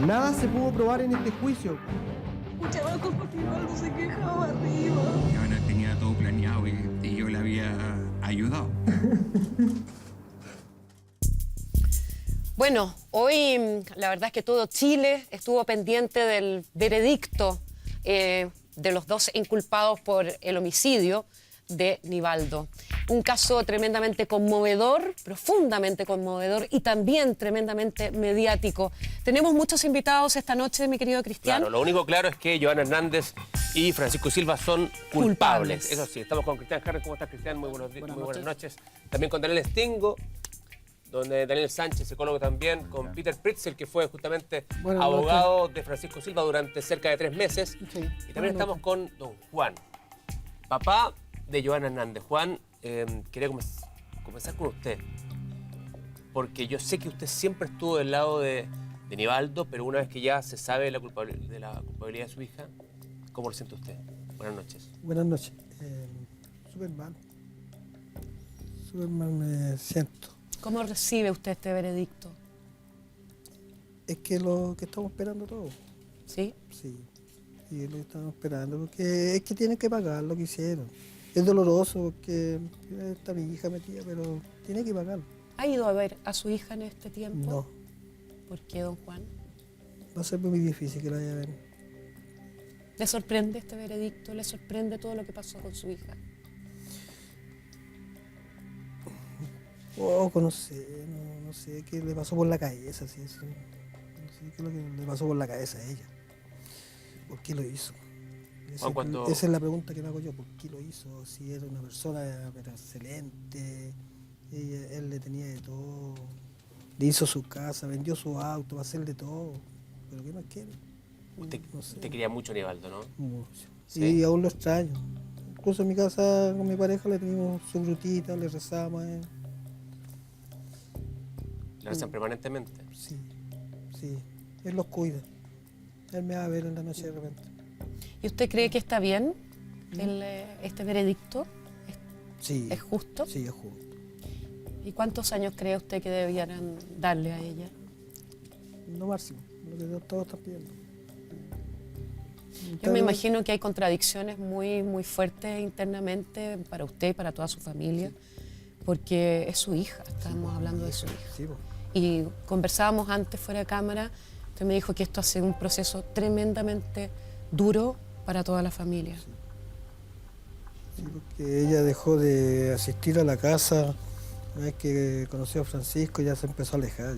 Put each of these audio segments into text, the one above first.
Nada se pudo probar en este juicio. Escuchaba como Nivaldo se quejaba arriba. Joana tenía todo planeado y yo le había ayudado. Bueno, hoy la verdad es que todo Chile estuvo pendiente del veredicto de los dos inculpados por el homicidio de Nivaldo. Un caso tremendamente conmovedor, profundamente conmovedor y también tremendamente mediático. Tenemos muchos invitados esta noche, mi querido Cristian. Claro, lo único claro es que Joana Hernández y Francisco Silva son culpables. Eso sí, estamos con Cristian Harris. ¿Cómo estás, Cristian? Muy buenas noches. También con Daniel Stingo, donde Daniel Sánchez, psicólogo también, con Peter Pritzel, que fue justamente abogado de Francisco Silva durante cerca de 3 meses. Sí. Y también estamos con don Juan, papá de Joana Hernández. Juan, quería comenzar con usted, porque yo sé que usted siempre estuvo del lado de Nivaldo, pero una vez que ya se sabe de la culpabilidad de su hija, ¿cómo lo siente usted? Buenas noches. Buenas noches. Súper mal me siento. ¿Cómo recibe usted este veredicto? Es que lo que estamos esperando todos. ¿Sí? Sí, es lo que estamos esperando, porque es que tienen que pagar lo que hicieron. Es doloroso porque está mi hija metida, pero tiene que pagar. ¿Ha ido a ver a su hija en este tiempo? No. ¿Por qué, don Juan? Va a ser muy difícil que la vaya a ver. ¿Le sorprende este veredicto? ¿Le sorprende todo lo que pasó con su hija? No sé qué le pasó por la cabeza, sí, eso. No sé qué es lo que le pasó por la cabeza a ella. ¿Por qué lo hizo? Esa es la pregunta que me hago yo. ¿Por qué lo hizo? Si era una persona pero excelente, él le tenía de todo, le hizo su casa, vendió su auto, va a hacer de todo. ¿Pero qué más quiere? Usted quería mucho a Nivaldo, ¿no? Mucho. ¿Sí? Y aún lo extraño. Incluso en mi casa con mi pareja le teníamos su frutita, le rezamos a él. ¿Le rezan permanentemente? Sí. Él los cuida. Él me va a ver en la noche de repente. ¿Y usted cree que está bien este veredicto? Sí. ¿Es justo? Sí, es justo. ¿Y cuántos años cree usted que debieran darle a ella? Lo máximo, lo que todos están pidiendo. Yo me imagino que hay contradicciones muy fuertes internamente para usted y para toda su familia, porque es su hija, estamos hablando de su hija. Sí, y conversábamos antes fuera de cámara, usted me dijo que esto ha sido un proceso tremendamente duro para toda la familia. Sí, porque ella dejó de asistir a la casa, una vez que conoció a Francisco ya se empezó a alejar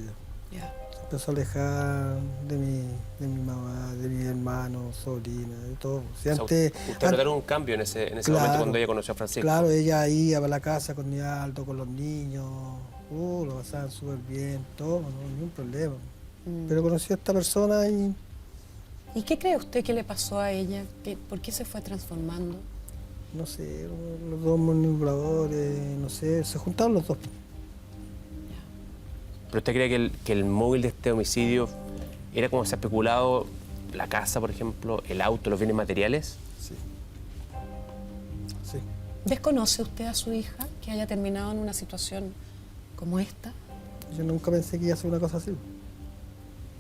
ya. Se empezó a alejar de mi mamá, de mi hermano, sobrina, de todo. Si usted notaron un cambio en ese momento cuando ella conoció a Francisco. Claro, ella iba a la casa con Nivaldo, con los niños, lo pasaban súper bien, todo, no, ningún problema. Pero conoció a esta persona y... ¿Y qué cree usted que le pasó a ella? ¿Por qué se fue transformando? No sé, los dos manipuladores, no sé, se juntaron los dos. ¿Pero usted cree que el móvil de este homicidio era como se ha especulado, la casa, por ejemplo, el auto, los bienes materiales? Sí. ¿Desconoce usted a su hija que haya terminado en una situación como esta? Yo nunca pensé que iba a ser una cosa así.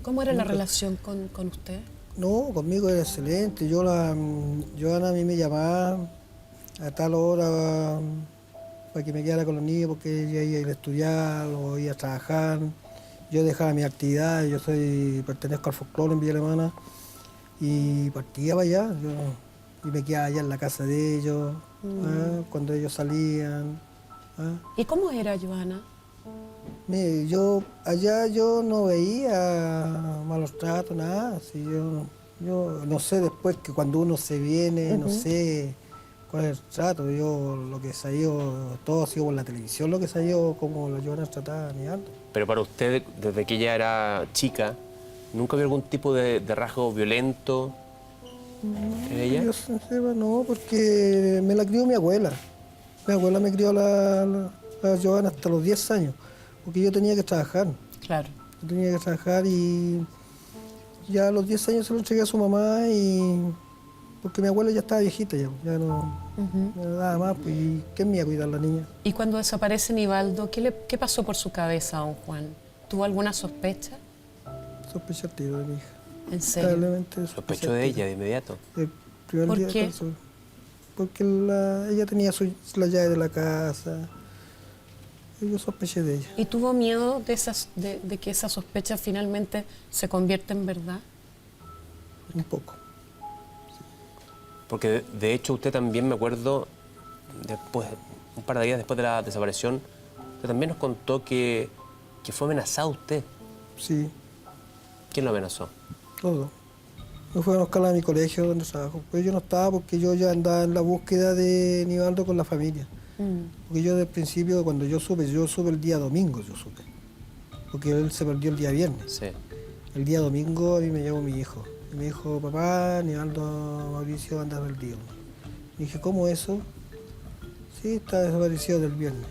¿Cómo era la relación con usted? No, conmigo era excelente. Joana a mí me llamaba a tal hora para que me quedara con los niños porque ella iba a ir a estudiar o iba a trabajar. Yo dejaba mi actividad, pertenezco al folclore en Villa Alemana y partía para allá. Y me quedaba allá en la casa de ellos, cuando ellos salían. ¿Y cómo era Joana? Mire, allá yo no veía malos tratos, nada. Si yo no sé después que cuando uno se viene, no sé cuál es el trato. Yo lo que salió, todo ha sido por la televisión, lo que salió como la Joana trataba a Nivaldo. Pero para usted, desde que ella era chica, ¿nunca vio algún tipo de rasgo violento en ella? Yo sepa, no, porque me la crió mi abuela. Mi abuela me crió la Joana hasta los 10 años. Porque yo tenía que trabajar. Claro. Yo tenía que trabajar y ya a los 10 años se lo entregué a su mamá porque mi abuela ya estaba viejita ya no daba más, pues, ¿y quién me iba a cuidar la niña? Y cuando desaparece Nivaldo, ¿qué pasó por su cabeza, don Juan? ¿Tuvo alguna sospecha? Sospeché al tiro de mi hija. ¿En serio? Lamentablemente Sospechó de ella de inmediato. El primer ¿Por día qué? de caso. Porque ella tenía la llave de la casa. Y yo sospeché de ella. ¿Y tuvo miedo de que esa sospecha finalmente se convierta en verdad? Un poco. Porque de hecho usted también, me acuerdo, después, un par de días después de la desaparición, usted también nos contó que fue amenazado usted. Sí, ¿Quién lo amenazó? todo. Me fueron a buscar a mi colegio donde trabajo. Pero yo no estaba porque yo ya andaba en la búsqueda de Nivaldo con la familia. Porque yo desde el principio, cuando yo supe el día domingo, yo supe. Porque él se perdió el día viernes. Sí. El día domingo a mí me llamó mi hijo. Y me dijo, papá, Nivaldo Mauricio anda perdido. Y dije, ¿cómo eso? Sí, está desaparecido del viernes.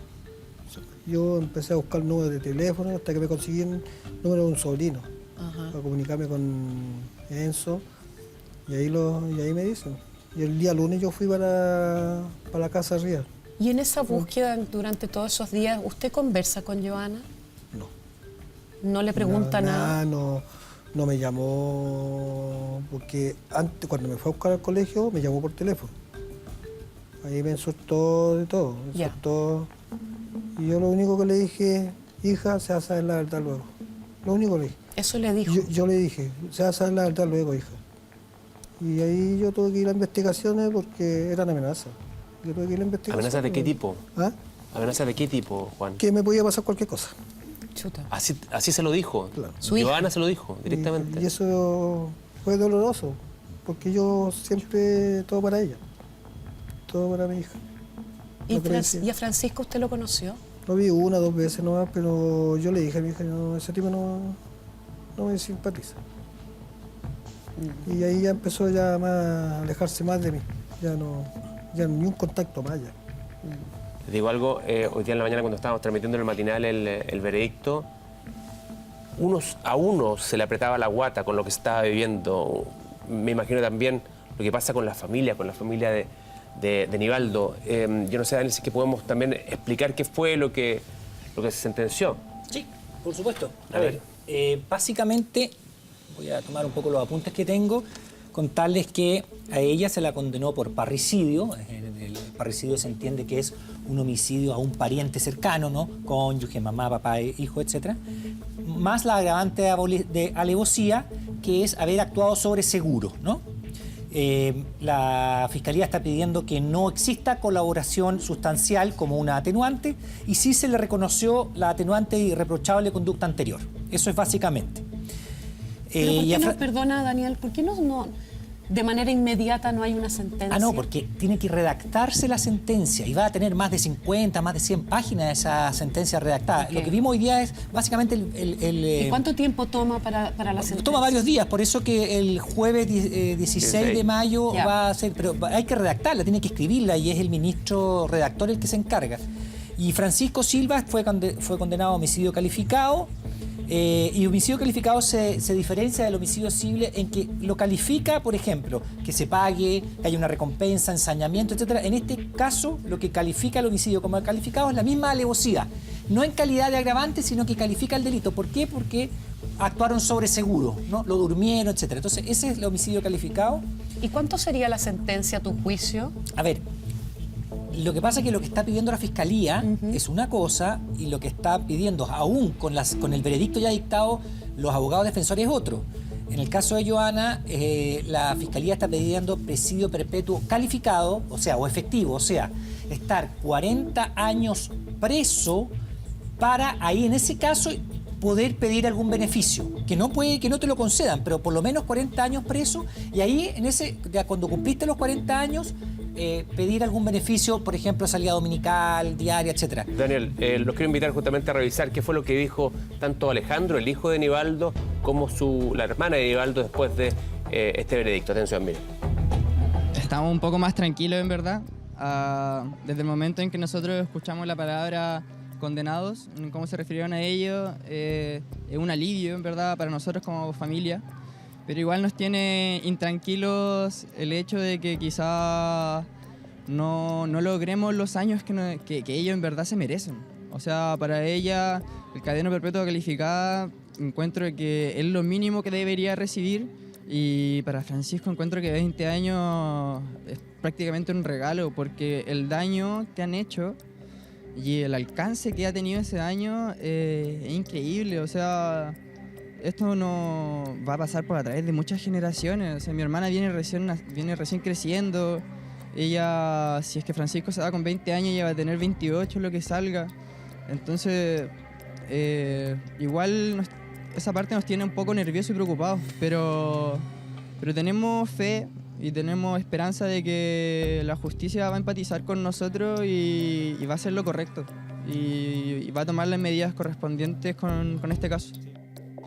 Yo empecé a buscar números de teléfono hasta que me conseguí el número de un sobrino. Para comunicarme con Enzo. Y ahí me dicen. Y el día lunes yo fui para la casa arriba. Y en esa búsqueda, durante todos esos días, ¿usted conversa con Joana? No. ¿No le pregunta nada? No me llamó, porque antes, cuando me fue a buscar al colegio, me llamó por teléfono. Ahí me insultó de todo, me Ya. insultó. Y yo lo único que le dije, hija, se va a saber la verdad luego. Lo único que le dije. Eso le dijo. Yo le dije, se va a saber la verdad luego, hija. Y ahí yo tuve que ir a investigaciones porque eran amenazas. Yo tuve que ir a investigaciones. ¿Amenazas de qué tipo? ¿Ah? ¿Amenazas de qué tipo, Juan? Que me podía pasar cualquier cosa. Chuta. Así se lo dijo. Claro. Su hija. Joana se lo dijo directamente. Y eso fue doloroso, porque yo siempre, todo para ella, todo para mi hija. ¿Y, Lo que le decía. ¿Y a Francisco usted lo conoció? Lo vi una o dos veces nomás, pero yo le dije a mi hija, no, ese tipo no me simpatiza. Y ahí ya empezó ya más a alejarse más de mí, ya ni un contacto más ya. Les digo algo, hoy día en la mañana cuando estábamos transmitiendo en el matinal el veredicto, a uno se le apretaba la guata con lo que se estaba viviendo. Me imagino también lo que pasa con la familia de Nivaldo. Yo no sé, Daniel, si es que podemos también explicar qué fue lo que se sentenció. Sí, por supuesto. A ver. Básicamente, voy a tomar un poco los apuntes que tengo, contarles que a ella se la condenó por parricidio. El parricidio se entiende que es un homicidio a un pariente cercano, ¿no? Cónyuge, mamá, papá, hijo, etc. Más la agravante de alevosía, que es haber actuado sobre seguro, ¿no? La Fiscalía está pidiendo que no exista colaboración sustancial como una atenuante y sí se le reconoció la atenuante de irreprochable conducta anterior. Eso es básicamente. ¿Pero por y qué a no, Fra- perdona, Daniel, por qué no de manera inmediata no hay una sentencia? no, porque tiene que redactarse la sentencia y va a tener más de 50, más de 100 páginas esa sentencia redactada. Ok. Lo que vimos hoy día es básicamente ¿Y cuánto tiempo toma para la sentencia? Toma varios días, por eso que el jueves 16 de mayo Ya. va a ser, pero hay que redactarla, tiene que escribirla y es el ministro redactor el que se encarga. Y Francisco Silva fue condenado a homicidio calificado. Y homicidio calificado se diferencia del homicidio civil en que lo califica, por ejemplo, que se pague, que haya una recompensa, ensañamiento, etc. En este caso, lo que califica el homicidio como calificado es la misma alevosía. No en calidad de agravante, sino que califica el delito. ¿Por qué? Porque actuaron sobre seguro, ¿no? Lo durmieron, etc. Entonces, ese es el homicidio calificado. ¿Y cuánto sería la sentencia a tu juicio? A ver, lo que pasa es que lo que está pidiendo la Fiscalía es una cosa y lo que está pidiendo, aún con el veredicto ya dictado, los abogados defensores es otro. En el caso de Joana, la Fiscalía está pidiendo presidio perpetuo calificado, o efectivo, o sea, estar 40 años preso para ahí, en ese caso, poder pedir algún beneficio, que no te lo concedan, pero por lo menos 40 años preso, y ahí, cuando cumpliste los 40 años, pedir algún beneficio, por ejemplo, salida dominical, diaria, etcétera. Daniel, los quiero invitar justamente a revisar qué fue lo que dijo tanto Alejandro, el hijo de Nivaldo, como la hermana de Nivaldo después de este veredicto. Atención, miren. Estamos un poco más tranquilos, en verdad. Desde el momento en que nosotros escuchamos la palabra condenados, cómo se refirieron a ellos, es un alivio, en verdad, para nosotros como familia. Pero igual nos tiene intranquilos el hecho de que quizá no logremos los años que ellos en verdad se merecen. O sea, para ella, el cadena perpetua calificada encuentro que es lo mínimo que debería recibir. Y para Francisco encuentro que 20 años es prácticamente un regalo, porque el daño que han hecho y el alcance que ha tenido ese daño es increíble. O sea, esto no va a pasar por a través de muchas generaciones. O sea, mi hermana viene recién creciendo. Ella, si es que Francisco se va con 20 años, ella va a tener 28, lo que salga. Entonces, igual esa parte nos tiene un poco nerviosos y preocupados, pero tenemos fe y tenemos esperanza de que la justicia va a empatizar con nosotros y va a hacer lo correcto y va a tomar las medidas correspondientes con este caso.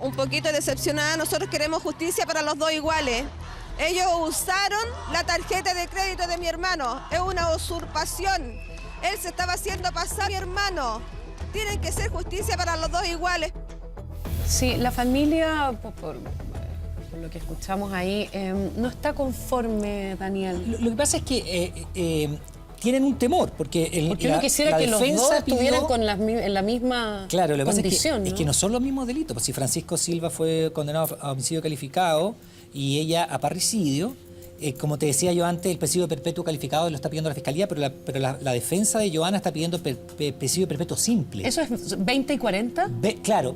Un poquito decepcionada, nosotros queremos justicia para los dos iguales. Ellos usaron la tarjeta de crédito de mi hermano, es una usurpación. Él se estaba haciendo pasar a mi hermano. Tienen que ser justicia para los dos iguales. Sí, la familia, por lo que escuchamos ahí, no está conforme, Daniel. Lo que pasa es que tienen un temor, porque Porque uno quisiera que los dos estuvieran en la misma claro, lo que pasa condición. es que no son los mismos delitos. Pues si Francisco Silva fue condenado a homicidio calificado y ella a parricidio, como te decía yo antes, el presidio perpetuo calificado lo está pidiendo la Fiscalía, pero la defensa de Johanna está pidiendo presidio perpetuo simple. ¿Eso es 20 y 40? Claro,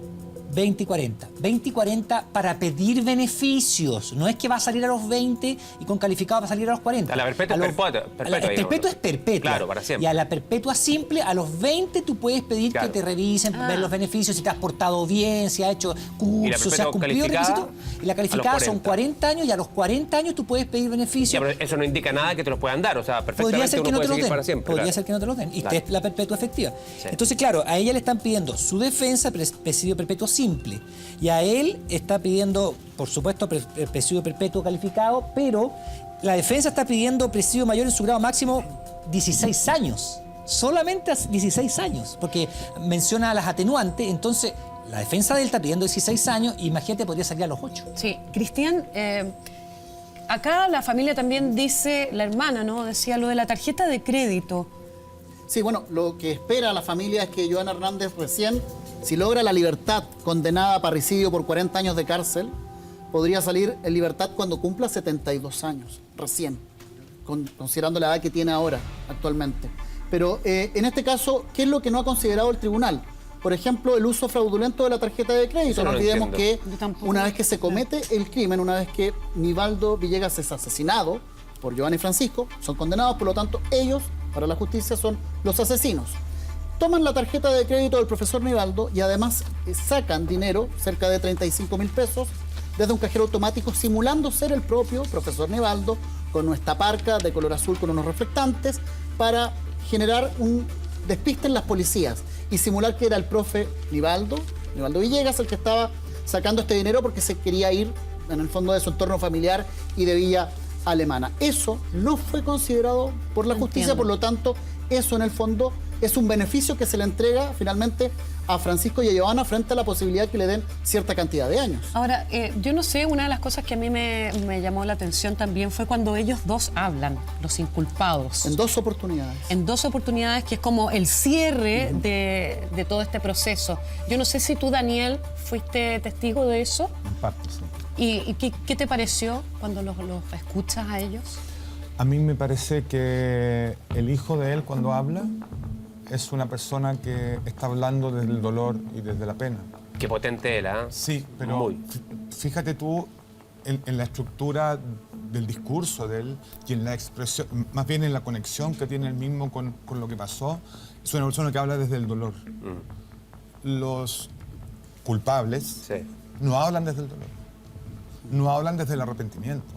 20 y 40. 20 y 40 para pedir beneficios. No es que va a salir a los 20 y con calificado va a salir a los 40. A la perpetua es perpetua. El perpetuo es perpetua. Claro, para siempre. Y a la perpetua simple, a los 20 tú puedes pedir claro. que te revisen, ver los beneficios, si te has portado bien, si has hecho cursos, si has cumplido requisitos. Y la calificada son 40 años y a los 40 años tú puedes pedir beneficios. Ya, pero eso no indica nada que te los puedan dar. O sea, perfectamente podría ser que uno no te puede lo seguir den. para siempre. Podría claro. ser que no te lo den. Y Claro. es la perpetua efectiva. Sí. Entonces, claro, a ella le están pidiendo su defensa, presidio perpetuo simple. Y a él está pidiendo, por supuesto, presidio perpetuo calificado, pero la defensa está pidiendo presidio mayor en su grado máximo 16 años. Solamente 16 años, porque menciona las atenuantes. Entonces, la defensa de él está pidiendo 16 años, y imagínate, podría salir a los 8. Sí, Cristian, acá la familia también dice, la hermana, ¿no? Decía lo de la tarjeta de crédito. Sí, bueno, lo que espera la familia es que Johanna Hernández recién, si logra la libertad condenada a parricidio por 40 años de cárcel, podría salir en libertad cuando cumpla 72 años, recién, considerando la edad que tiene ahora, actualmente. Pero en este caso, ¿qué es lo que no ha considerado el tribunal? Por ejemplo, el uso fraudulento de la tarjeta de crédito. Eso No no olvidemos entiendo. que una vez que se comete el crimen, una vez que Nivaldo Villegas es asesinado por Johanna y Francisco, son condenados, por lo tanto, ellos, para la justicia, son los asesinos. Toman la tarjeta de crédito del profesor Nivaldo y además sacan dinero, cerca de 35.000 pesos, desde un cajero automático, simulando ser el propio profesor Nivaldo, con nuestra parca de color azul con unos reflectantes, para generar un despiste en las policías y simular que era el profe Nivaldo Villegas, el que estaba sacando este dinero porque se quería ir, en el fondo, de su entorno familiar y de Villa Alemana. Eso no fue considerado por la justicia, por lo tanto, eso en el fondo es un beneficio que se le entrega finalmente a Francisco y a Johanna frente a la posibilidad que le den cierta cantidad de años. Ahora, yo no sé, una de las cosas que a mí me llamó la atención también fue cuando ellos dos hablan, los inculpados. En 2 oportunidades. En 2 oportunidades, que es como el cierre de todo este proceso. Yo no sé si tú, Daniel, fuiste testigo de eso. En parte, sí. ¿Y qué te pareció cuando los escuchas a ellos? A mí me parece que el hijo de él, cuando habla, es una persona que está hablando desde el dolor y desde la pena. Qué potente él, ¿eh? Sí, pero Muy. Fíjate tú en la estructura del discurso de él y en la expresión, más bien en la conexión que tiene él mismo con lo que pasó. Es una persona que habla desde el dolor. Los culpables no hablan desde el dolor, no hablan desde el arrepentimiento.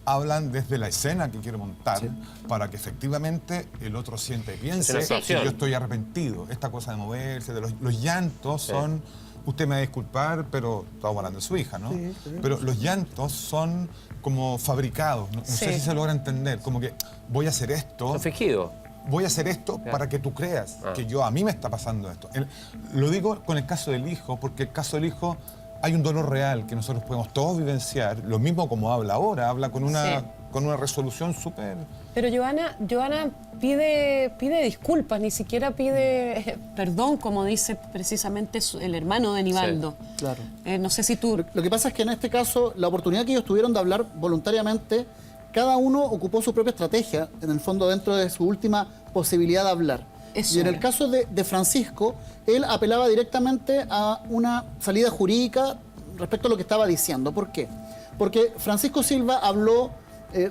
Hablan desde la escena que quiero montar para que efectivamente el otro sienta y piense que yo estoy arrepentido. Esta cosa de moverse, de los llantos son... Usted me va a disculpar, pero estamos hablando de su hija, ¿no? Sí, sí. Pero los llantos son como fabricados. No sé si se logra entender. Como que voy a hacer esto... Son fingidos. Voy a hacer esto para que tú creas que a mí me está pasando esto. Lo digo con el caso del hijo, porque el caso del hijo... Hay un dolor real que nosotros podemos todos vivenciar, lo mismo como habla ahora, habla con con una resolución súper... Pero Joana pide disculpas, ni siquiera pide perdón, como dice precisamente el hermano de Nivaldo. Sí, claro. No sé si tú... Lo que pasa es que en este caso, la oportunidad que ellos tuvieron de hablar voluntariamente, cada uno ocupó su propia estrategia, en el fondo dentro de su última posibilidad de hablar. Eso Y en el era. caso de Francisco, él apelaba directamente a una salida jurídica respecto a lo que estaba diciendo. ¿Por qué? Porque Francisco Silva habló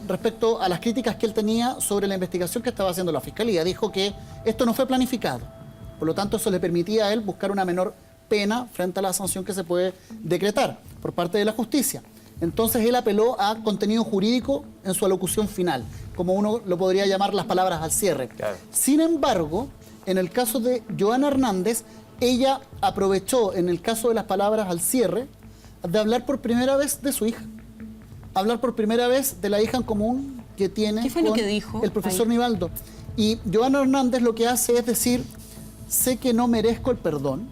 respecto a las críticas que él tenía sobre la investigación que estaba haciendo la Fiscalía. Dijo que esto no fue planificado. Por lo tanto, eso le permitía a él buscar una menor pena frente a la sanción que se puede decretar por parte de la justicia. Entonces, él apeló a contenido jurídico en su alocución final, como uno lo podría llamar las palabras al cierre. Claro. Sin embargo, en el caso de Joana Hernández, ella aprovechó, en el caso de las palabras al cierre, de hablar por primera vez de su hija. Hablar por primera vez de la hija en común que tiene ¿Qué fue lo con que dijo el profesor ahí? Nivaldo. Y Joana Hernández lo que hace es decir, sé que no merezco el perdón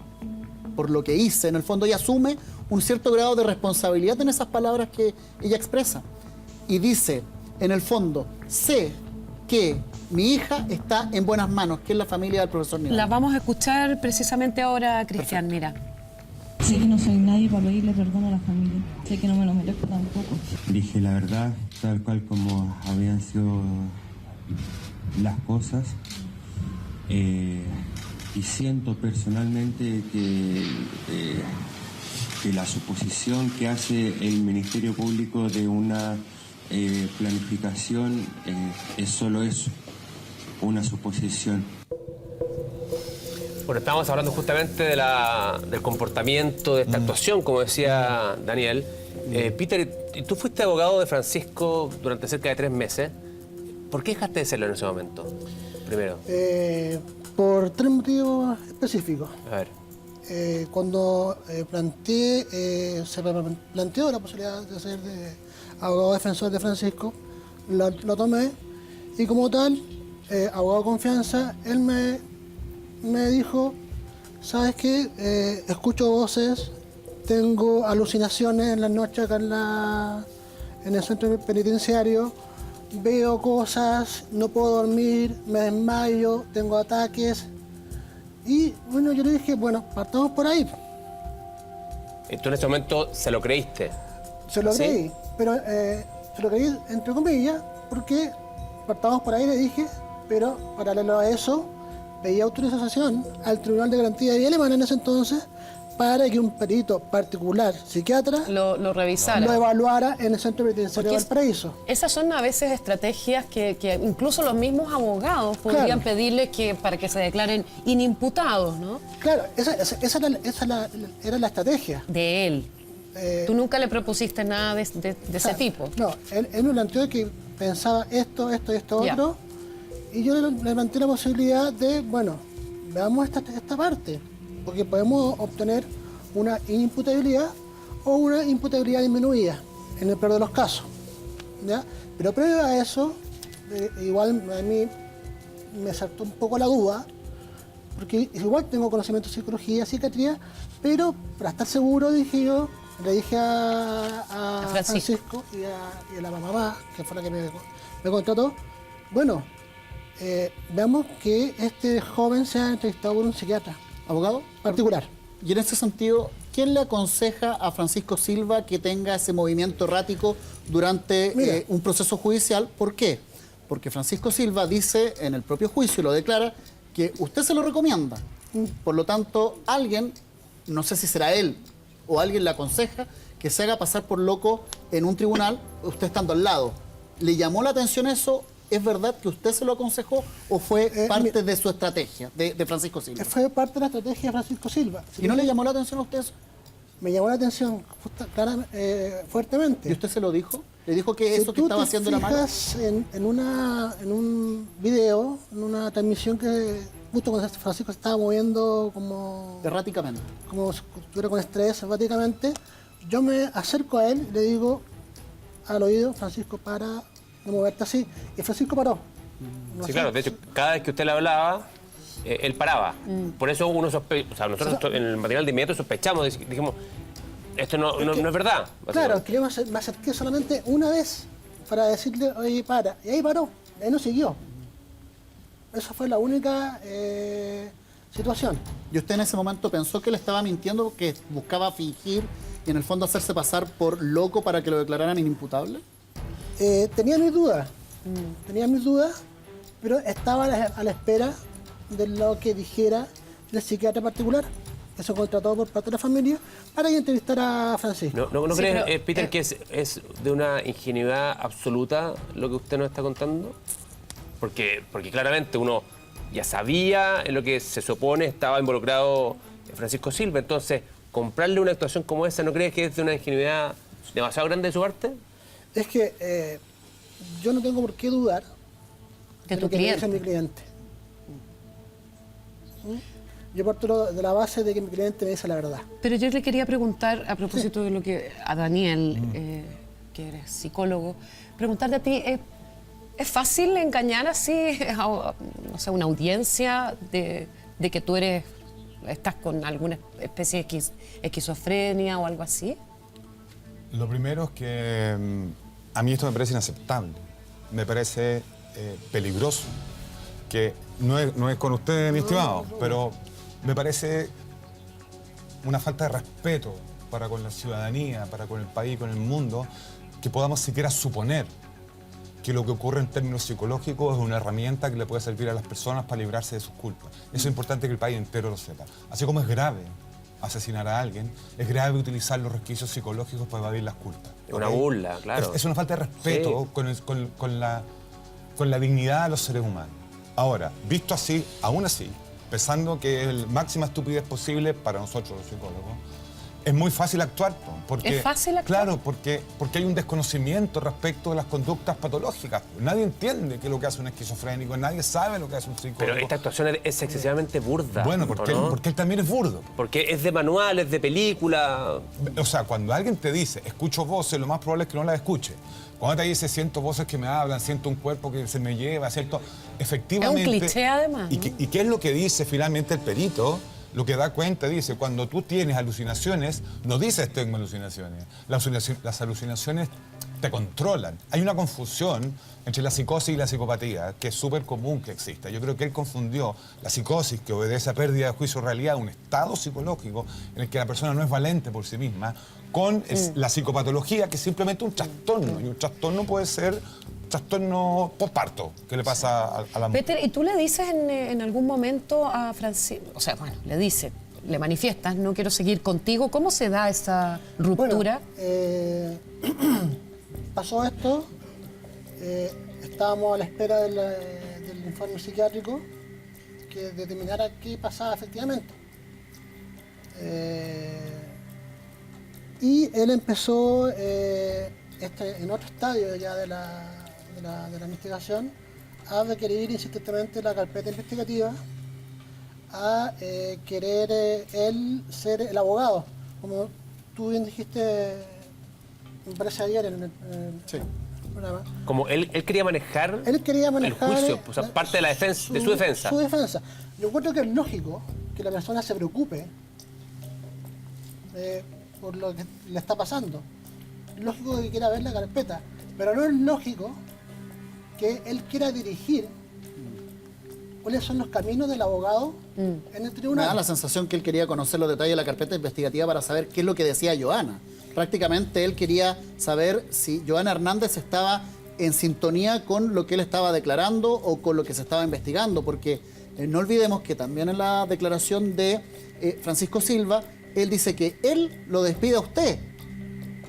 por lo que hice. En el fondo ella asume un cierto grado de responsabilidad en esas palabras que ella expresa. Y dice, en el fondo, sé que mi hija está en buenas manos, que es la familia del profesor Nivaldo. La vamos a escuchar precisamente ahora, Cristian, mira. Sé que no soy nadie para pedirle perdón a la familia. Sé que no me lo merezco tampoco. Dije la verdad, tal cual como habían sido las cosas. Y siento personalmente que la suposición que hace el Ministerio Público de una planificación es solo eso, una suposición. Bueno, estábamos hablando justamente del comportamiento, de esta actuación, como decía Daniel. Peter, tú fuiste abogado de Francisco durante cerca de 3 meses. ¿Por qué dejaste de serlo en ese momento? Primero. Por 3 motivos específicos. A ver. Cuando se planteó la posibilidad de ser abogado defensor de Francisco, lo tomé y como tal, abogado de confianza, él me dijo, ¿sabes qué? Escucho voces, tengo alucinaciones en las noches acá en el centro penitenciario, veo cosas, no puedo dormir, me desmayo, tengo ataques. Y bueno, yo le dije, bueno, partamos por ahí. ¿Y tú en ese momento se lo creíste? Se lo ¿Sí? creí, pero se lo creí entre comillas, porque partamos por ahí, le dije, pero paralelo a eso, pedí autorización al Tribunal de Garantía de Vía Alemana en ese entonces para que un perito particular, psiquiatra, lo revisara. lo evaluara en el centro penitenciario de Valparaíso. Esas son a veces estrategias que incluso los mismos abogados podrían pedirle para que se declaren inimputados, ¿no? Claro, esa era la estrategia. De él. ¿Tú nunca le propusiste nada de ese tipo? No, él me planteó que pensaba esto, otro, y yo le planteé la posibilidad de, bueno, veamos esta parte, porque podemos obtener una inimputabilidad o una imputabilidad disminuida, en el peor de los casos, ¿ya? Pero previo a eso, igual a mí me saltó un poco la duda, porque igual tengo conocimiento de psicología, psiquiatría, pero para estar seguro, dije yo, le dije a Francisco y a la mamá, que fue la que me contrató, bueno, veamos que este joven sea entrevistado por un psiquiatra. ¿Abogado? Particular. Y en ese sentido, ¿quién le aconseja a Francisco Silva que tenga ese movimiento errático durante un proceso judicial? ¿Por qué? Porque Francisco Silva dice en el propio juicio, y lo declara, que usted se lo recomienda. Por lo tanto, alguien, no sé si será él o alguien le aconseja que se haga pasar por loco en un tribunal, usted estando al lado. ¿Le llamó la atención eso? ¿Es verdad que usted se lo aconsejó o fue parte de su estrategia, de Francisco Silva? Fue parte de la estrategia de Francisco Silva. ¿Y no le llamó la atención a usted eso? Me llamó la atención fuertemente. ¿Y usted se lo dijo? ¿Le dijo que eso que estaba haciendo era malo? Si tú te fijas en un video, en una transmisión que justo cuando Francisco se estaba moviendo como... Erráticamente. Como si estuviera con estrés, erráticamente, yo me acerco a él y le digo al oído, Francisco, para de moverte así. Y Francisco paró. Sí, claro, de hecho, cada vez que usted le hablaba, él paraba. Por eso uno sospecha, o sea, nosotros en el material de inmediato sospechamos, dijimos, esto no es verdad. Claro, que yo me acerqué solamente una vez para decirle, oye, para. Y ahí paró, y ahí no siguió. Esa fue la única situación. ¿Y usted en ese momento pensó que le estaba mintiendo porque buscaba fingir y en el fondo hacerse pasar por loco para que lo declararan inimputable? Tenía mis dudas, pero estaba a la espera de lo que dijera el psiquiatra particular, que se contrató por parte de la familia, para que entrevistara a Francisco. ¿No crees, Peter, que es de una ingenuidad absoluta lo que usted nos está contando? Porque claramente uno ya sabía en lo que se supone estaba involucrado Francisco Silva, entonces, comprarle una actuación como esa, ¿no crees que es de una ingenuidad demasiado grande de su parte? Es que yo no tengo por qué dudar de lo que me dice mi cliente. Yo parto de la base de que mi cliente me dice la verdad. Pero yo le quería preguntar, a propósito de lo que a Daniel, que eres psicólogo, preguntarte a ti, ¿es fácil engañar así a, no sé, una audiencia de que tú estás con alguna especie de esquizofrenia o algo así? Lo primero es que a mí esto me parece inaceptable, me parece peligroso, que no es con usted, mi estimado, pero me parece una falta de respeto para con la ciudadanía, para con el país, con el mundo, que podamos siquiera suponer que lo que ocurre en términos psicológicos es una herramienta que le puede servir a las personas para librarse de sus culpas. Eso es importante que el país entero lo sepa. Así como es grave asesinar a alguien, es grave utilizar los resquicios psicológicos para evadir las culpas. Es una burla, claro. Es una falta de respeto con la dignidad de los seres humanos. Ahora, visto así, aún así, pensando que es la máxima estupidez posible para nosotros los psicólogos, es muy fácil actuar. Porque, ¿Es fácil actuar? Claro, porque hay un desconocimiento respecto de las conductas patológicas. Nadie entiende qué es lo que hace un esquizofrénico, nadie sabe lo que hace un psicólogo. Pero esta actuación es excesivamente burda. Bueno, porque él también es burdo. Porque es de manual, es de película. O sea, cuando alguien te dice, escucho voces, lo más probable es que no las escuche. Cuando te dice, siento voces que me hablan, siento un cuerpo que se me lleva, ¿cierto? Efectivamente... Es un cliché, además, ¿no? ¿Y qué es lo que dice finalmente el perito? Lo que da cuenta dice, cuando tú tienes alucinaciones, no dices tengo alucinaciones. Las alucinaciones te controlan. Hay una confusión entre la psicosis y la psicopatía, que es súper común que exista. Yo creo que él confundió la psicosis, que obedece a pérdida de juicio de realidad, un estado psicológico en el que la persona no es valente por sí misma, con la psicopatología, que es simplemente un trastorno. Y un trastorno puede ser trastorno postparto que le pasa a la mujer. Peter, ¿y tú le dices en algún momento a Francisco, o sea, bueno, le manifiestas, no quiero seguir contigo? ¿Cómo se da esa ruptura? Bueno, pasó esto, estábamos a la espera del informe psiquiátrico que determinara qué pasaba efectivamente. Y él empezó en otro estadio ya de la investigación a requerir insistentemente la carpeta investigativa, a querer él ser el abogado, como tú bien dijiste, me parece ayer en el programa. Como él quería manejar, el juicio, o sea, parte de la defensa, de su defensa. Su defensa. Yo encuentro que es lógico que la persona se preocupe por lo que le está pasando. Es lógico que quiera ver la carpeta, pero no es lógico que él quiera dirigir cuáles son los caminos del abogado en el tribunal. Me da la sensación que él quería conocer los detalles de la carpeta investigativa para saber qué es lo que decía Johanna. Prácticamente él quería saber si Johanna Hernández estaba en sintonía con lo que él estaba declarando o con lo que se estaba investigando, porque no olvidemos que también en la declaración de Francisco Silva, él dice que él lo despide a usted.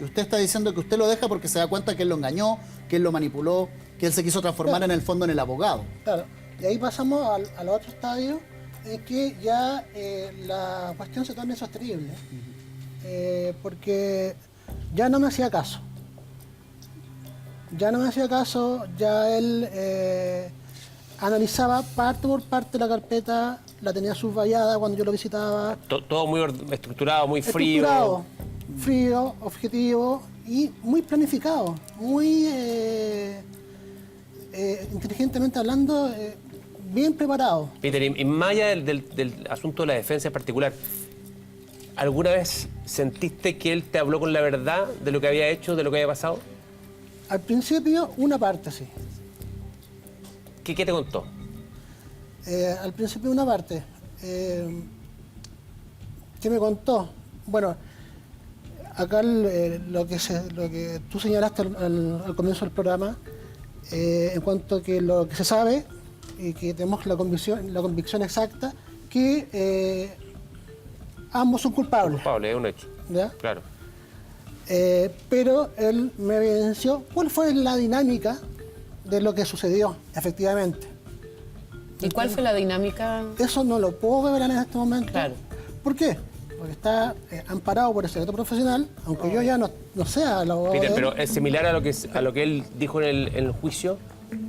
Y usted está diciendo que usted lo deja porque se da cuenta que él lo engañó, que él lo manipuló, que él se quiso transformar en el fondo en el abogado. Claro, y ahí pasamos al otro estadio en que ya la cuestión se torna insostenible, porque ya no me hacía caso. Ya él analizaba parte por parte de la carpeta, la tenía subrayada cuando yo lo visitaba. Todo muy estructurado, muy frío. Frío, objetivo y muy planificado, muy inteligentemente hablando, bien preparado. Peter, y más allá del asunto de la defensa en particular, ¿alguna vez sentiste que él te habló con la verdad de lo que había hecho, de lo que había pasado? Al principio, una parte, sí. ¿Qué te contó? Al principio, una parte. ¿Qué me contó? Bueno, acá lo que tú señalaste al comienzo del programa, en cuanto a que lo que se sabe y que tenemos la convicción exacta que ambos son culpables. Culpable, es un hecho. ¿Ya? Claro. Pero él me evidenció cuál fue la dinámica de lo que sucedió, efectivamente. ¿Y cuál fue la dinámica? Eso no lo puedo revelar en este momento. Claro. ¿Por qué? Porque está amparado por el secreto profesional, aunque yo ya no sea el abogado. Peter, de él. pero es similar a lo que él dijo en el juicio,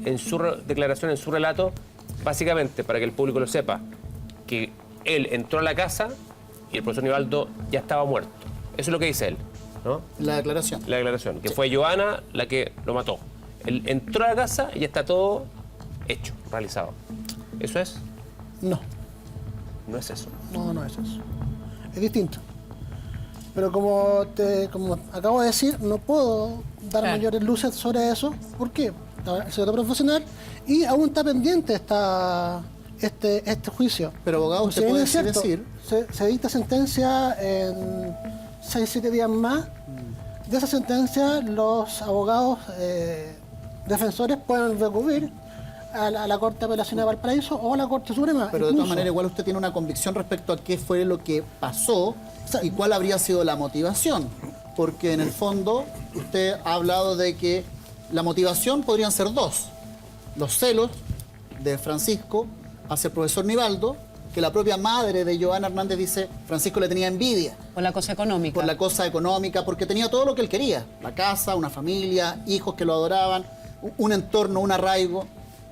en su declaración, en su relato, básicamente, para que el público lo sepa, que él entró a la casa y el profesor Nivaldo ya estaba muerto. Eso es lo que dice él, ¿no? La declaración. La declaración, que fue Joana la que lo mató. Él entró a la casa y ya está todo hecho, realizado. ¿Eso es? No, No es eso. no es eso. Es distinto. Pero como acabo de decir, no puedo dar mayores luces sobre eso. ¿Por qué? Está el secreto profesional y aún está pendiente este juicio. Pero abogado, Si usted bien puede es cierto, decir... se dicta sentencia en 6-7 días más. De esa sentencia, los abogados defensores pueden recurrir a la Corte de Apelación de Valparaíso o a la Corte Suprema. Pero de incluso. todas maneras, igual usted tiene una convicción respecto a qué fue lo que pasó y cuál habría sido la motivación. Porque en el fondo, usted ha hablado de que la motivación podrían ser dos. Los celos de Francisco hacia el profesor Nivaldo, que la propia madre de Joana Hernández dice, Francisco le tenía envidia. Por la cosa económica. Por la cosa económica, porque tenía todo lo que él quería. La casa, una familia, hijos que lo adoraban, un entorno, un arraigo.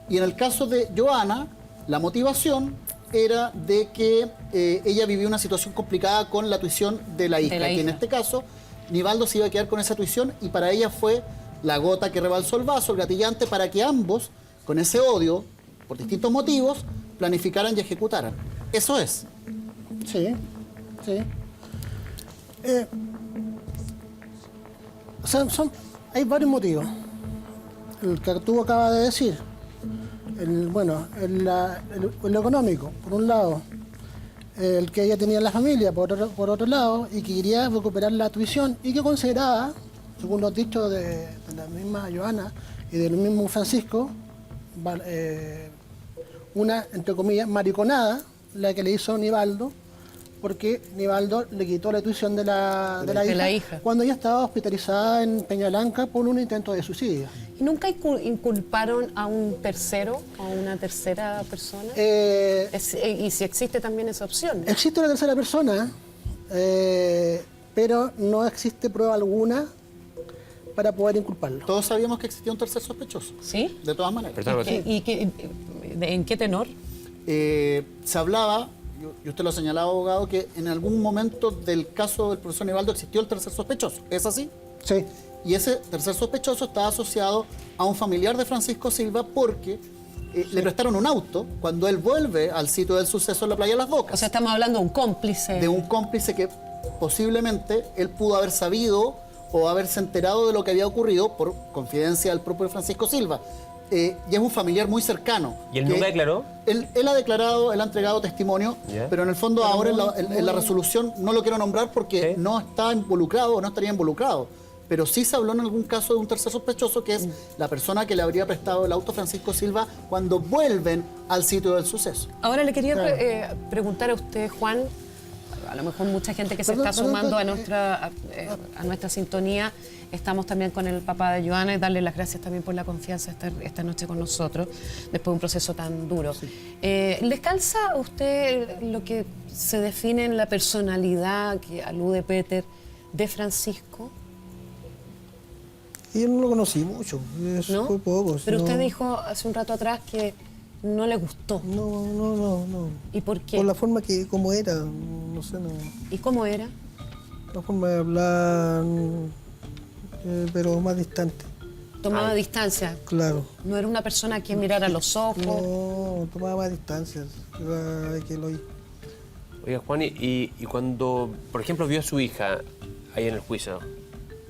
Y en el caso de Joana, la motivación era de que ella vivía una situación complicada con la tuición de la hija. Que en este caso, Nivaldo se iba a quedar con esa tuición y para ella fue la gota que rebalsó el vaso, el gatillante, para que ambos, con ese odio, por distintos motivos, planificaran y ejecutaran. Eso es. Sí, sí. O sea, hay varios motivos. El que tú acabas de decir. Lo económico, por un lado. El que ella tenía en la familia, por otro lado, y que quería recuperar la tuición y que consideraba, según los dichos de la misma Joana y del mismo Francisco, una, entre comillas, mariconada, la que le hizo Nivaldo, porque Nivaldo le quitó la tuición de la hija cuando ella estaba hospitalizada en Peñablanca por un intento de suicidio. ¿Y nunca inculparon a un tercero, a una tercera persona? ¿Y si existe también esa opción? Existe una tercera persona, pero no existe prueba alguna para poder inculparlo. Todos sabíamos que existía un tercer sospechoso. ¿Sí? De todas maneras. ¿En qué tenor? Se hablaba, y usted lo ha señalado, abogado, que en algún momento del caso del profesor Nivaldo existió el tercer sospechoso. ¿Es así? Sí. Y ese tercer sospechoso estaba asociado a un familiar de Francisco Silva porque le prestaron un auto cuando él vuelve al sitio del suceso en la playa de Las Bocas. O sea, estamos hablando de un cómplice. De un cómplice que posiblemente él pudo haber sabido o haberse enterado de lo que había ocurrido por confidencia del propio Francisco Silva. Y es un familiar muy cercano. ¿Y él nunca declaró? Él ha declarado, él ha entregado testimonio, pero en el fondo ahora en la resolución no lo quiero nombrar porque no está involucrado o no estaría involucrado. Pero sí se habló en algún caso de un tercer sospechoso que es la persona que le habría prestado el auto a Francisco Silva cuando vuelven al sitio del suceso. Ahora le quería preguntar a usted, Juan, a lo mejor mucha gente que se está sumando a nuestra sintonía. Estamos también con el papá de Joana y darle las gracias también por la confianza de estar esta noche con nosotros, después de un proceso tan duro. Sí. ¿Les calza a usted lo que se define en la personalidad que alude Peter de Francisco? Yo no lo conocí mucho, ¿No? fue poco. Pero usted dijo hace un rato atrás que no le gustó. No. ¿Y por qué? Por la forma que, como era, no sé, no. ¿Y cómo era? La forma de hablar, pero más distante. ¿Tomaba distancia? Claro. ¿No era una persona que mirara a los ojos? No, tomaba más distancia, que lo oí. Oiga, Juan, y cuando, por ejemplo, vio a su hija ahí en el juicio,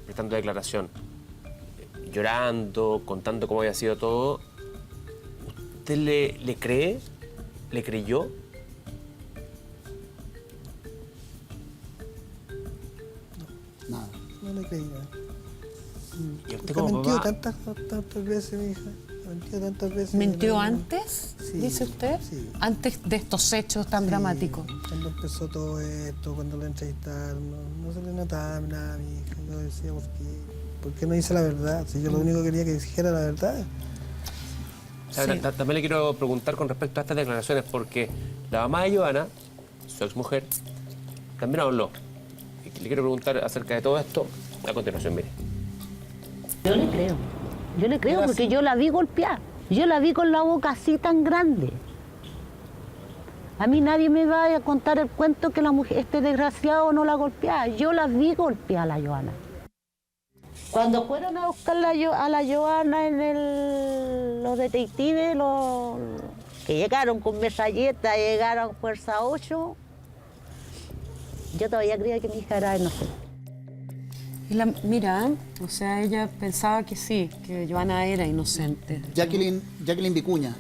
prestando declaración, llorando, contando cómo había sido todo, ¿usted le cree? ¿Le creyó? Nada. No le creí nada. ¿Y usted Porque ha como mentido papá? tantas veces, mi hija. Ha mentido tantas veces. ¿Mintió No, antes, Sí, dice usted? sí. Antes de estos hechos tan Sí, dramáticos. Cuando empezó todo esto, cuando lo entrevistaron, no se le notaba nada a mi hija. Yo decía, ¿por qué no dice la verdad? Si yo lo único que quería que dijera la verdad. O sea, también le quiero preguntar con respecto a estas declaraciones, porque la mamá de Joana, su exmujer, también habló. Y le quiero preguntar acerca de todo esto a continuación, mire. Yo le creo porque yo la vi golpear. Yo la vi con la boca así tan grande. A mí nadie me va a contar el cuento que la mujer, este desgraciado no la golpeaba. Yo la vi golpear a la Joana. Cuando fueron a buscar a la Joana los detectives, que llegaron con metralleta, llegaron Fuerza 8, yo todavía creía que mi hija era inocente. Mira, o sea, ella pensaba que sí, que Joana era inocente. Jacqueline Vicuña,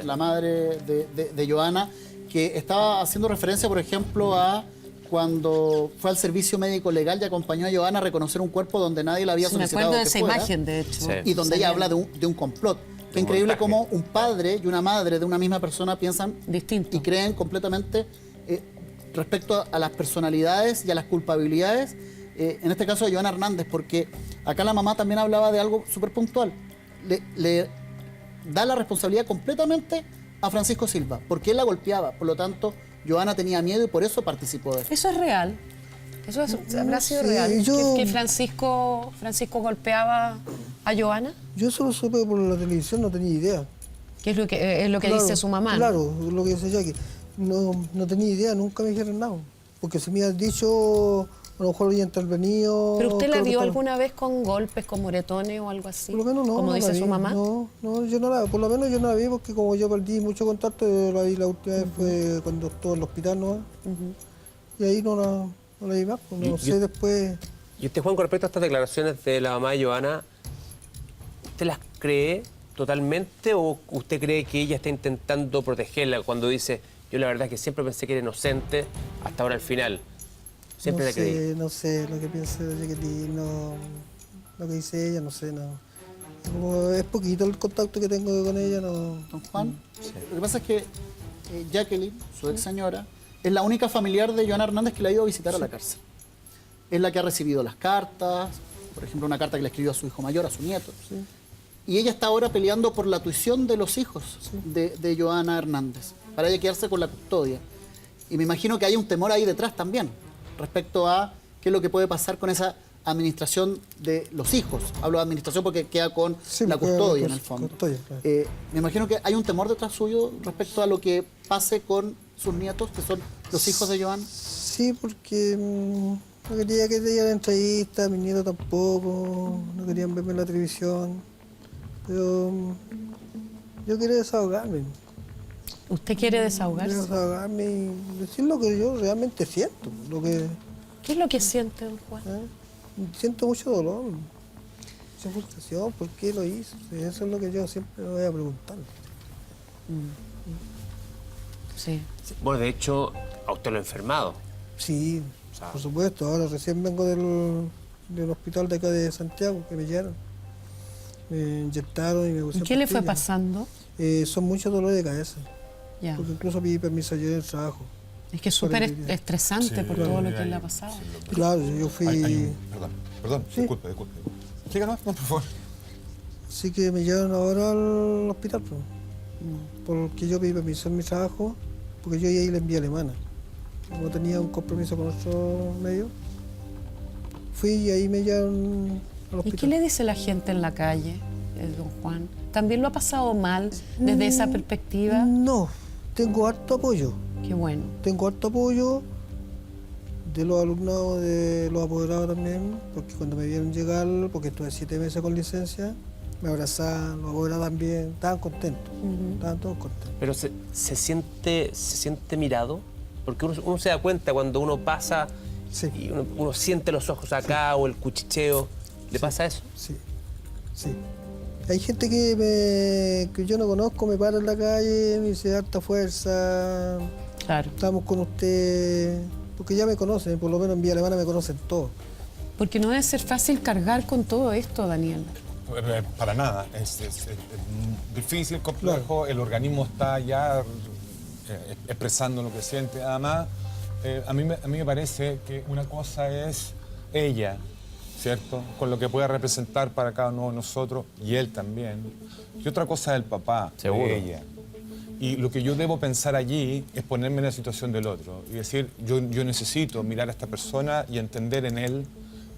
la madre de Joana, que estaba haciendo referencia, por ejemplo, a cuando fue al servicio médico legal y acompañó a Joana a reconocer un cuerpo donde nadie la había solicitado. Me acuerdo de que esa fuera, imagen, de hecho. Sí. y donde ella habla de un complot. Qué increíble cómo un padre y una madre de una misma persona piensan distinto y creen completamente respecto a las personalidades y a las culpabilidades, en este caso de Joana Hernández, porque acá la mamá también hablaba de algo súper puntual. Le da la responsabilidad completamente a Francisco Silva, porque él la golpeaba, por lo tanto, Joana tenía miedo y por eso participó de eso. Eso es real. Eso habrá sido real. ¿Que Francisco golpeaba a Joana? Yo solo supe por la televisión, no tenía idea. ¿Qué es lo que Claro, dice su mamá? Claro, lo que dice Jackie. No tenía idea, nunca me dijeron nada. Porque si me habían dicho, a lo mejor había intervenido. ¿Pero usted la vio alguna vez con golpes, con moretones o algo así? Por lo menos no. Como no dice la vi. su mamá. No, yo no la vi. Por lo menos yo no la vi porque como yo perdí mucho contacto, yo la vi la última vez fue cuando estuvo en el hospital, ¿no? Y ahí no la vi más, pues no sé después. Y usted, Juan, con respecto a estas declaraciones de la mamá de Joana, ¿usted las cree totalmente o usted cree que ella está intentando protegerla cuando dice, yo la verdad es que siempre pensé que era inocente hasta ahora al final? Siempre la creí. No sé lo que piensa de Jacqueline, lo que dice ella, no sé, no. Como es poquito el contacto que tengo con ella, no. Don Juan, lo que pasa es que Jacqueline, su ex señora, es la única familiar de Joana Hernández que la ha ido a visitar a la cárcel. Es la que ha recibido las cartas, por ejemplo, una carta que le escribió a su hijo mayor, a su nieto. Y ella está ahora peleando por la tuición de los hijos de Joana Hernández, para ella quedarse con la custodia. Y me imagino que hay un temor ahí detrás también, respecto a qué es lo que puede pasar con esa administración de los hijos. Hablo de administración porque queda con la custodia en el fondo. Me imagino que hay un temor detrás suyo respecto a lo que pase con sus nietos, que son los hijos de Joana. Sí, porque no quería que te dieran entrevistas, mis nietos tampoco, no querían verme en la televisión. Pero yo quería desahogarme. ¿Usted quiere desahogarse? Quiero desahogarme y decir lo que yo realmente siento. ¿Qué es lo que siente, don Juan? Siento mucho dolor, mucha frustración. ¿Por qué lo hizo? Eso es lo que yo siempre me voy a preguntar. Sí. Bueno, de hecho, a usted lo ha enfermado. Sí, por supuesto. Ahora recién vengo del hospital de acá de Santiago, que me llevaron. Me inyectaron y me pusieron ¿Qué le fue pastillas. pasando? Son muchos dolores de cabeza. Ya. Porque incluso pedí permiso ayer en el trabajo. Es que es súper estresante por todo lo que le ha pasado. Claro, yo fui... Perdón, disculpe. Síganos, no, por favor. Así que me llevaron ahora al hospital, pues. Porque yo pedí permiso en mi trabajo, porque yo ya ahí le envié a alemana. Como tenía un compromiso con otro medio, fui y ahí me llevaron al hospital. ¿Y qué le dice la gente en la calle, don Juan? ¿También lo ha pasado mal desde esa perspectiva? No, tengo harto apoyo. Qué bueno. Tengo harto apoyo de los alumnados, de los apoderados también, porque cuando me vieron llegar, porque estuve 7 meses con licencia, me abrazaban, los apoderados también, estaban contentos, estaban todos contentos. Pero se siente mirado, porque uno se da cuenta cuando uno pasa y uno siente los ojos acá o el cuchicheo. ¿Le pasa eso? Sí. Sí. Hay gente que yo no conozco, me para en la calle, me dice harta fuerza. Claro. Estamos con usted, porque ya me conocen, por lo menos en Villa Alemana me conocen todos. Porque no debe ser fácil cargar con todo esto, Daniel. Para nada, es difícil, complejo, el organismo está ya expresando lo que siente. Además, a mí me parece que una cosa es ella, ¿cierto? Con lo que puede representar para cada uno de nosotros, y él también. Y otra cosa es el papá de ella. Y lo que yo debo pensar allí es ponerme en la situación del otro y decir, yo necesito mirar a esta persona y entender en él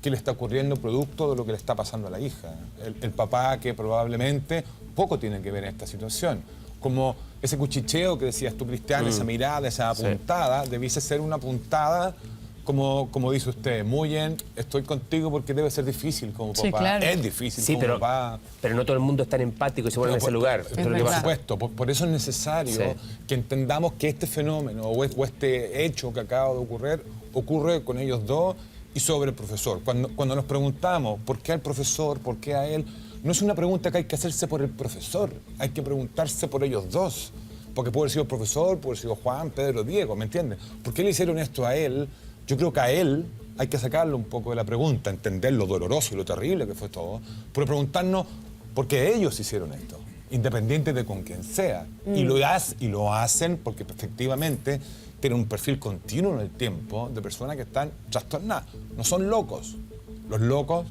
qué le está ocurriendo producto de lo que le está pasando a la hija. El papá que probablemente poco tiene que ver en esta situación. Como ese cuchicheo que decías tú, Cristian, esa mirada, esa apuntada, debiese ser una apuntada, como dice usted, muy bien, estoy contigo porque debe ser difícil como papá. Sí, claro. Es difícil como papá. Pero no todo el mundo es tan empático y se pone en ese lugar. Por supuesto, por eso es necesario que entendamos que este fenómeno o este hecho que acaba de ocurrir, ocurre con ellos dos y sobre el profesor. Cuando nos preguntamos por qué al profesor, por qué a él, no es una pregunta que hay que hacerse por el profesor, hay que preguntarse por ellos dos. Porque puede haber sido el profesor, puede haber sido Juan, Pedro, Diego, ¿me entiendes? ¿Por qué le hicieron esto a él? Yo creo que a él hay que sacarlo un poco de la pregunta, entender lo doloroso y lo terrible que fue todo, pero preguntarnos por qué ellos hicieron esto, independiente de con quién sea. Y lo hacen porque efectivamente tienen un perfil continuo en el tiempo de personas que están trastornadas. No son locos. Los locos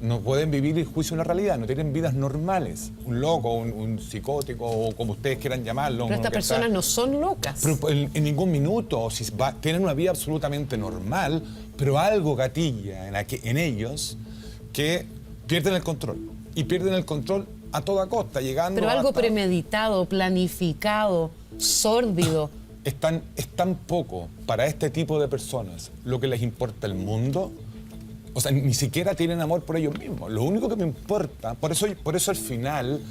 no pueden vivir el juicio en la realidad, no tienen vidas normales. Un loco, un psicótico, o como ustedes quieran llamarlo. Pero estas personas no son locas. Pero en ningún minuto, tienen una vida absolutamente normal, pero algo gatilla en ellos que pierden el control. Y pierden el control a toda costa, llegando Pero algo premeditado, planificado, sórdido. Es tan poco para este tipo de personas lo que les importa el mundo. O sea, ni siquiera tienen amor por ellos mismos. Lo único que me importa, por eso al final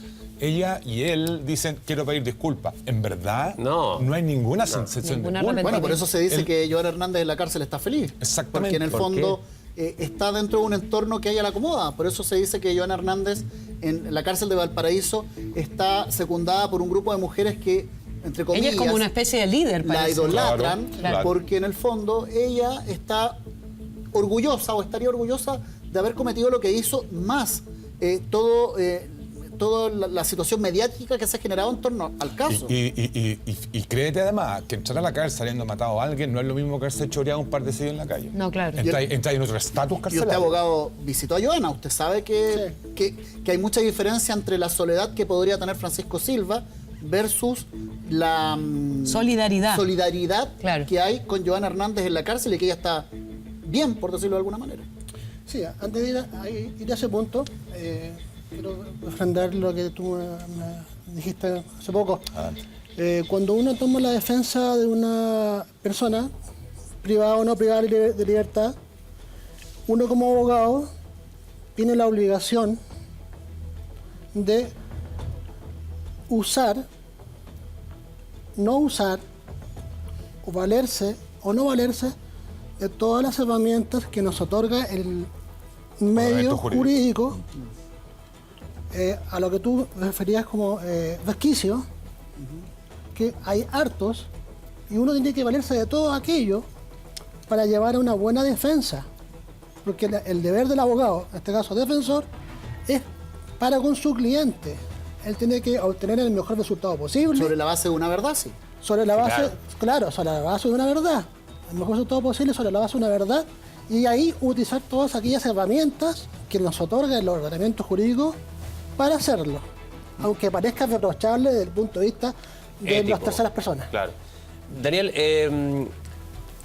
ella y él dicen, quiero pedir disculpas. En verdad, no hay ninguna sensación de culpa. Bueno, por eso se dice que Joan Hernández en la cárcel está feliz. Exactamente. Porque en el fondo está dentro de un entorno que a ella la acomoda. Por eso se dice que Joan Hernández en la cárcel de Valparaíso está secundada por un grupo de mujeres que, entre comillas, ella es como una especie de líder, la idolatran, porque en el fondo ella está orgullosa o estaría orgullosa de haber cometido lo que hizo, más toda la situación mediática que se ha generado en torno al caso. Y créete además que entrar a la cárcel habiendo matado a alguien no es lo mismo que haberse choreado un par de sillos en la calle. No, claro. Entra en otro estatus Y carcelario. usted, abogado, visitó a Joana. Usted sabe que hay mucha diferencia entre la soledad que podría tener Francisco Silva versus la solidaridad que hay con Joan Hernández en la cárcel y que ella está bien, por decirlo de alguna manera. Sí, antes de ir a ese punto, quiero refrendar lo que tú me dijiste hace poco. Cuando uno toma la defensa de una persona, privada o no privada de libertad, uno como abogado tiene la obligación de no usar, o valerse o no valerse de todas las herramientas que nos otorga el medio jurídico, a lo que tú referías como resquicio, que hay hartos, y uno tiene que valerse de todo aquello para llevar a una buena defensa, porque el deber del abogado, en este caso defensor, es para con su cliente. Él tiene que obtener el mejor resultado posible. Sobre la base de una verdad, sí. Sobre la base, claro, sobre la base de una verdad. El mejor resultado posible sobre la base de una verdad. Y ahí utilizar todas aquellas herramientas que nos otorga el ordenamiento jurídico para hacerlo. Aunque parezca reprochable desde el punto de vista de ético, las terceras personas. Claro. Daniel,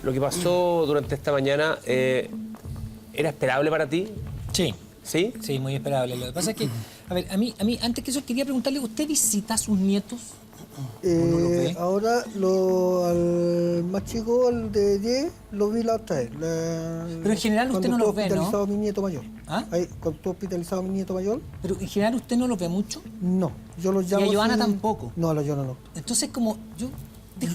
lo que pasó durante esta mañana, ¿era esperable para ti? Sí. ¿Sí? Sí, muy esperable. Lo que pasa es que, a ver, a mí antes que eso quería preguntarle, ¿usted visita a sus nietos? Ahora al más chico, el de 10, lo vi la otra vez. Pero en general usted no los ve, ¿no? Cuando hospitalizado mi nieto mayor. Cuando estuvo hospitalizado mi nieto mayor. Pero en general usted no los ve mucho. No, yo los llamo. Y a Joana tampoco. No, a la Joana no. Entonces, como yo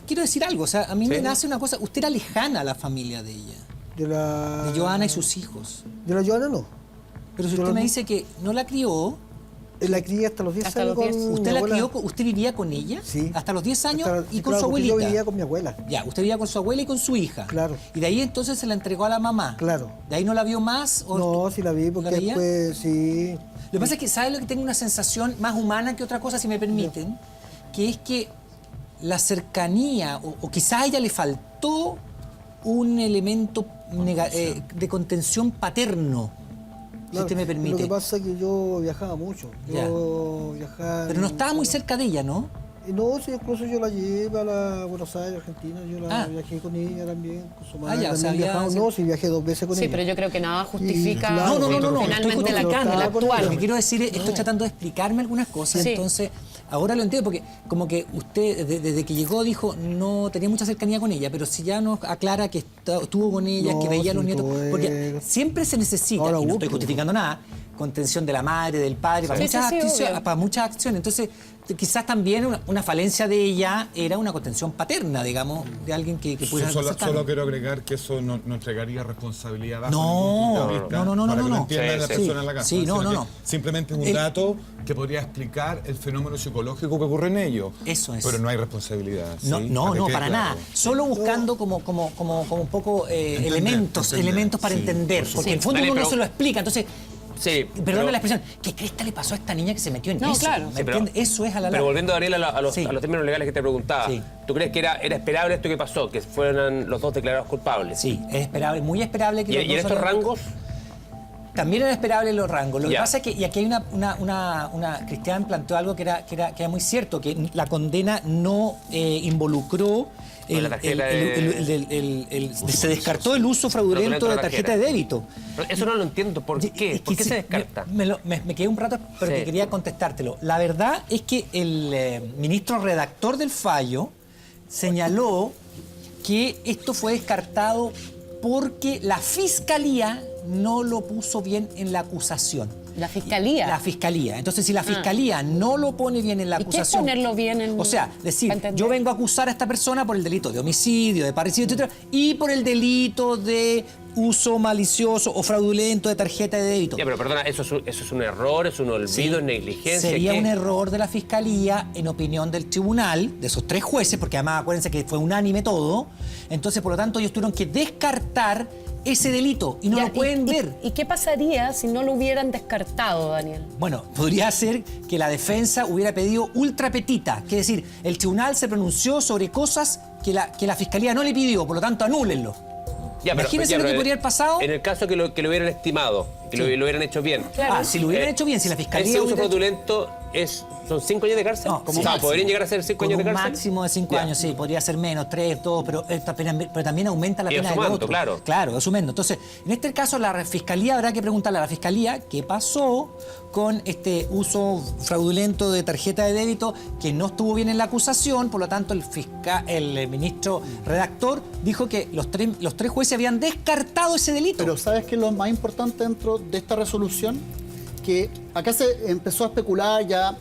quiero decir algo, o sea, a mí me nace una cosa, usted era lejana a la familia de ella. De Joana y sus hijos. De la Joana no. Pero si usted me dice que no la crió, La crié hasta los 10 Hasta años los 10. con ¿Usted mi la abuela. crió, usted vivía con ella? Sí. Hasta los 10 años Hasta- y con claro, su porque abuelita. Yo vivía con mi abuela. Ya, usted vivía con su abuela y con su hija. Claro. Y de ahí entonces se la entregó a la mamá. Claro. ¿De ahí no la vio más? ¿O No, sí la vi porque ¿La veía? después sí. Lo que pasa es que, ¿sabes lo que tengo una sensación más humana que otra cosa, si me permiten? Que es que la cercanía, o quizá a ella le faltó un elemento de contención paterno, si Claro, usted me permite. Lo que pasa es que yo viajaba mucho. Yo viajaba. Pero no estaba muy cerca de ella, ¿no? No, sí, incluso yo la llevé a Buenos Aires, Argentina. Yo la viajé con ella también, con su madre. ya, o sea, también viajamos. No, sí, viajé 2 veces con ella. Sí, pero yo creo que nada justifica claro, No, finalmente la estoy la Lo que actual. quiero decir es, estoy tratando de explicarme algunas cosas, Sí. entonces ahora lo entiendo, porque como que usted desde que llegó dijo no tenía mucha cercanía con ella, pero si ya nos aclara que estuvo con ella, No, que veía a los sí, nietos, todo porque es- siempre se necesita, Ahora y no estoy útil. justificando nada, contención de la madre, del padre, para, Sí, muchas sí, acciones, obvio. para muchas acciones. Entonces, quizás también una falencia de ella era una contención paterna, digamos, de alguien que pudiera ser cercano. Solo quiero agregar que eso no entregaría responsabilidad bajo No, ningún punto de vista, no, para que lo no. entienda la Sí, persona en la casa. sí, no, sino no, que no. Simplemente es un dato que podría explicar el fenómeno psicológico que ocurre en ello. Eso es. Pero no hay responsabilidad. No, ¿sí? no, que no, quede para claro. nada. Solo buscando como un poco elementos para sí, entender. por Porque en el fondo Dale, uno no pero- se lo explica. Entonces, Sí, perdóname la expresión, ¿qué cresta le pasó a esta niña que se metió en No, eso? claro. ¿Me Sí, pero- entiende? Eso es a la Pero larga. volviendo, Daniel, a los Sí. términos legales que te preguntaba, Sí. ¿tú crees que era esperable esto que pasó, que fueran los dos declarados culpables? Sí, es esperable, muy esperable que ¿Y los en dos estos salgan- rangos? También era esperable los rangos. Lo que Ya. pasa es que, y aquí hay una Cristian planteó algo que era muy cierto, que la condena no involucró Con la tarjeta de- se descartó el uso fraudulento de tarjeta de débito. Pero eso no lo entiendo. ¿Por qué? ¿Por qué se descarta? Me quedé un rato porque Sí. quería contestártelo. La verdad es que el ministro redactor del fallo señaló que esto fue descartado porque la fiscalía no lo puso bien en la acusación. La fiscalía. La fiscalía. Entonces, si la fiscalía no lo pone bien en la ¿Y qué es acusación. ponerlo bien en- O sea, para decir, entender? yo vengo a acusar a esta persona por el delito de homicidio, de parricidio, etcétera, y por el delito de uso malicioso o fraudulento de tarjeta de débito. Ya, pero perdona, eso es un error, es un olvido, Sí. es negligencia. Sería ¿qué? un error de la fiscalía en opinión del tribunal, de esos 3 jueces, porque además acuérdense que fue unánime todo. Entonces, por lo tanto, ellos tuvieron que descartar ese delito y no Ya, lo pueden ver. ¿Y qué pasaría si no lo hubieran descartado, Daniel? Bueno, podría ser que la defensa hubiera pedido ultra petita, que es decir, el tribunal se pronunció sobre cosas que la fiscalía no le pidió, por lo tanto, anúlenlo. Ya, pero- Imagínense ya, lo que pero podría haber pasado. En el caso que lo hubieran estimado, que Sí. lo hubieran hecho bien. Claro. Si lo hubieran hecho bien, si la fiscalía Ese uso hubiera hecho- fraudulento son 5 años de cárcel. No, o sea, podrían llegar a ser 5 con años de un cárcel. máximo de 5 Ya. años, sí, podría ser menos, 3, 2, pero también aumenta la Y pena del sumando, otro. claro. Claro, asumiendo. Entonces, en este caso, la fiscalía habrá que preguntarle a la fiscalía qué pasó con este uso fraudulento de tarjeta de débito que no estuvo bien en la acusación, por lo tanto, el ministro redactor dijo que los tres jueces habían descartado ese delito. Pero ¿sabes qué es lo más importante dentro de esta resolución? Que acá se empezó a especular ya,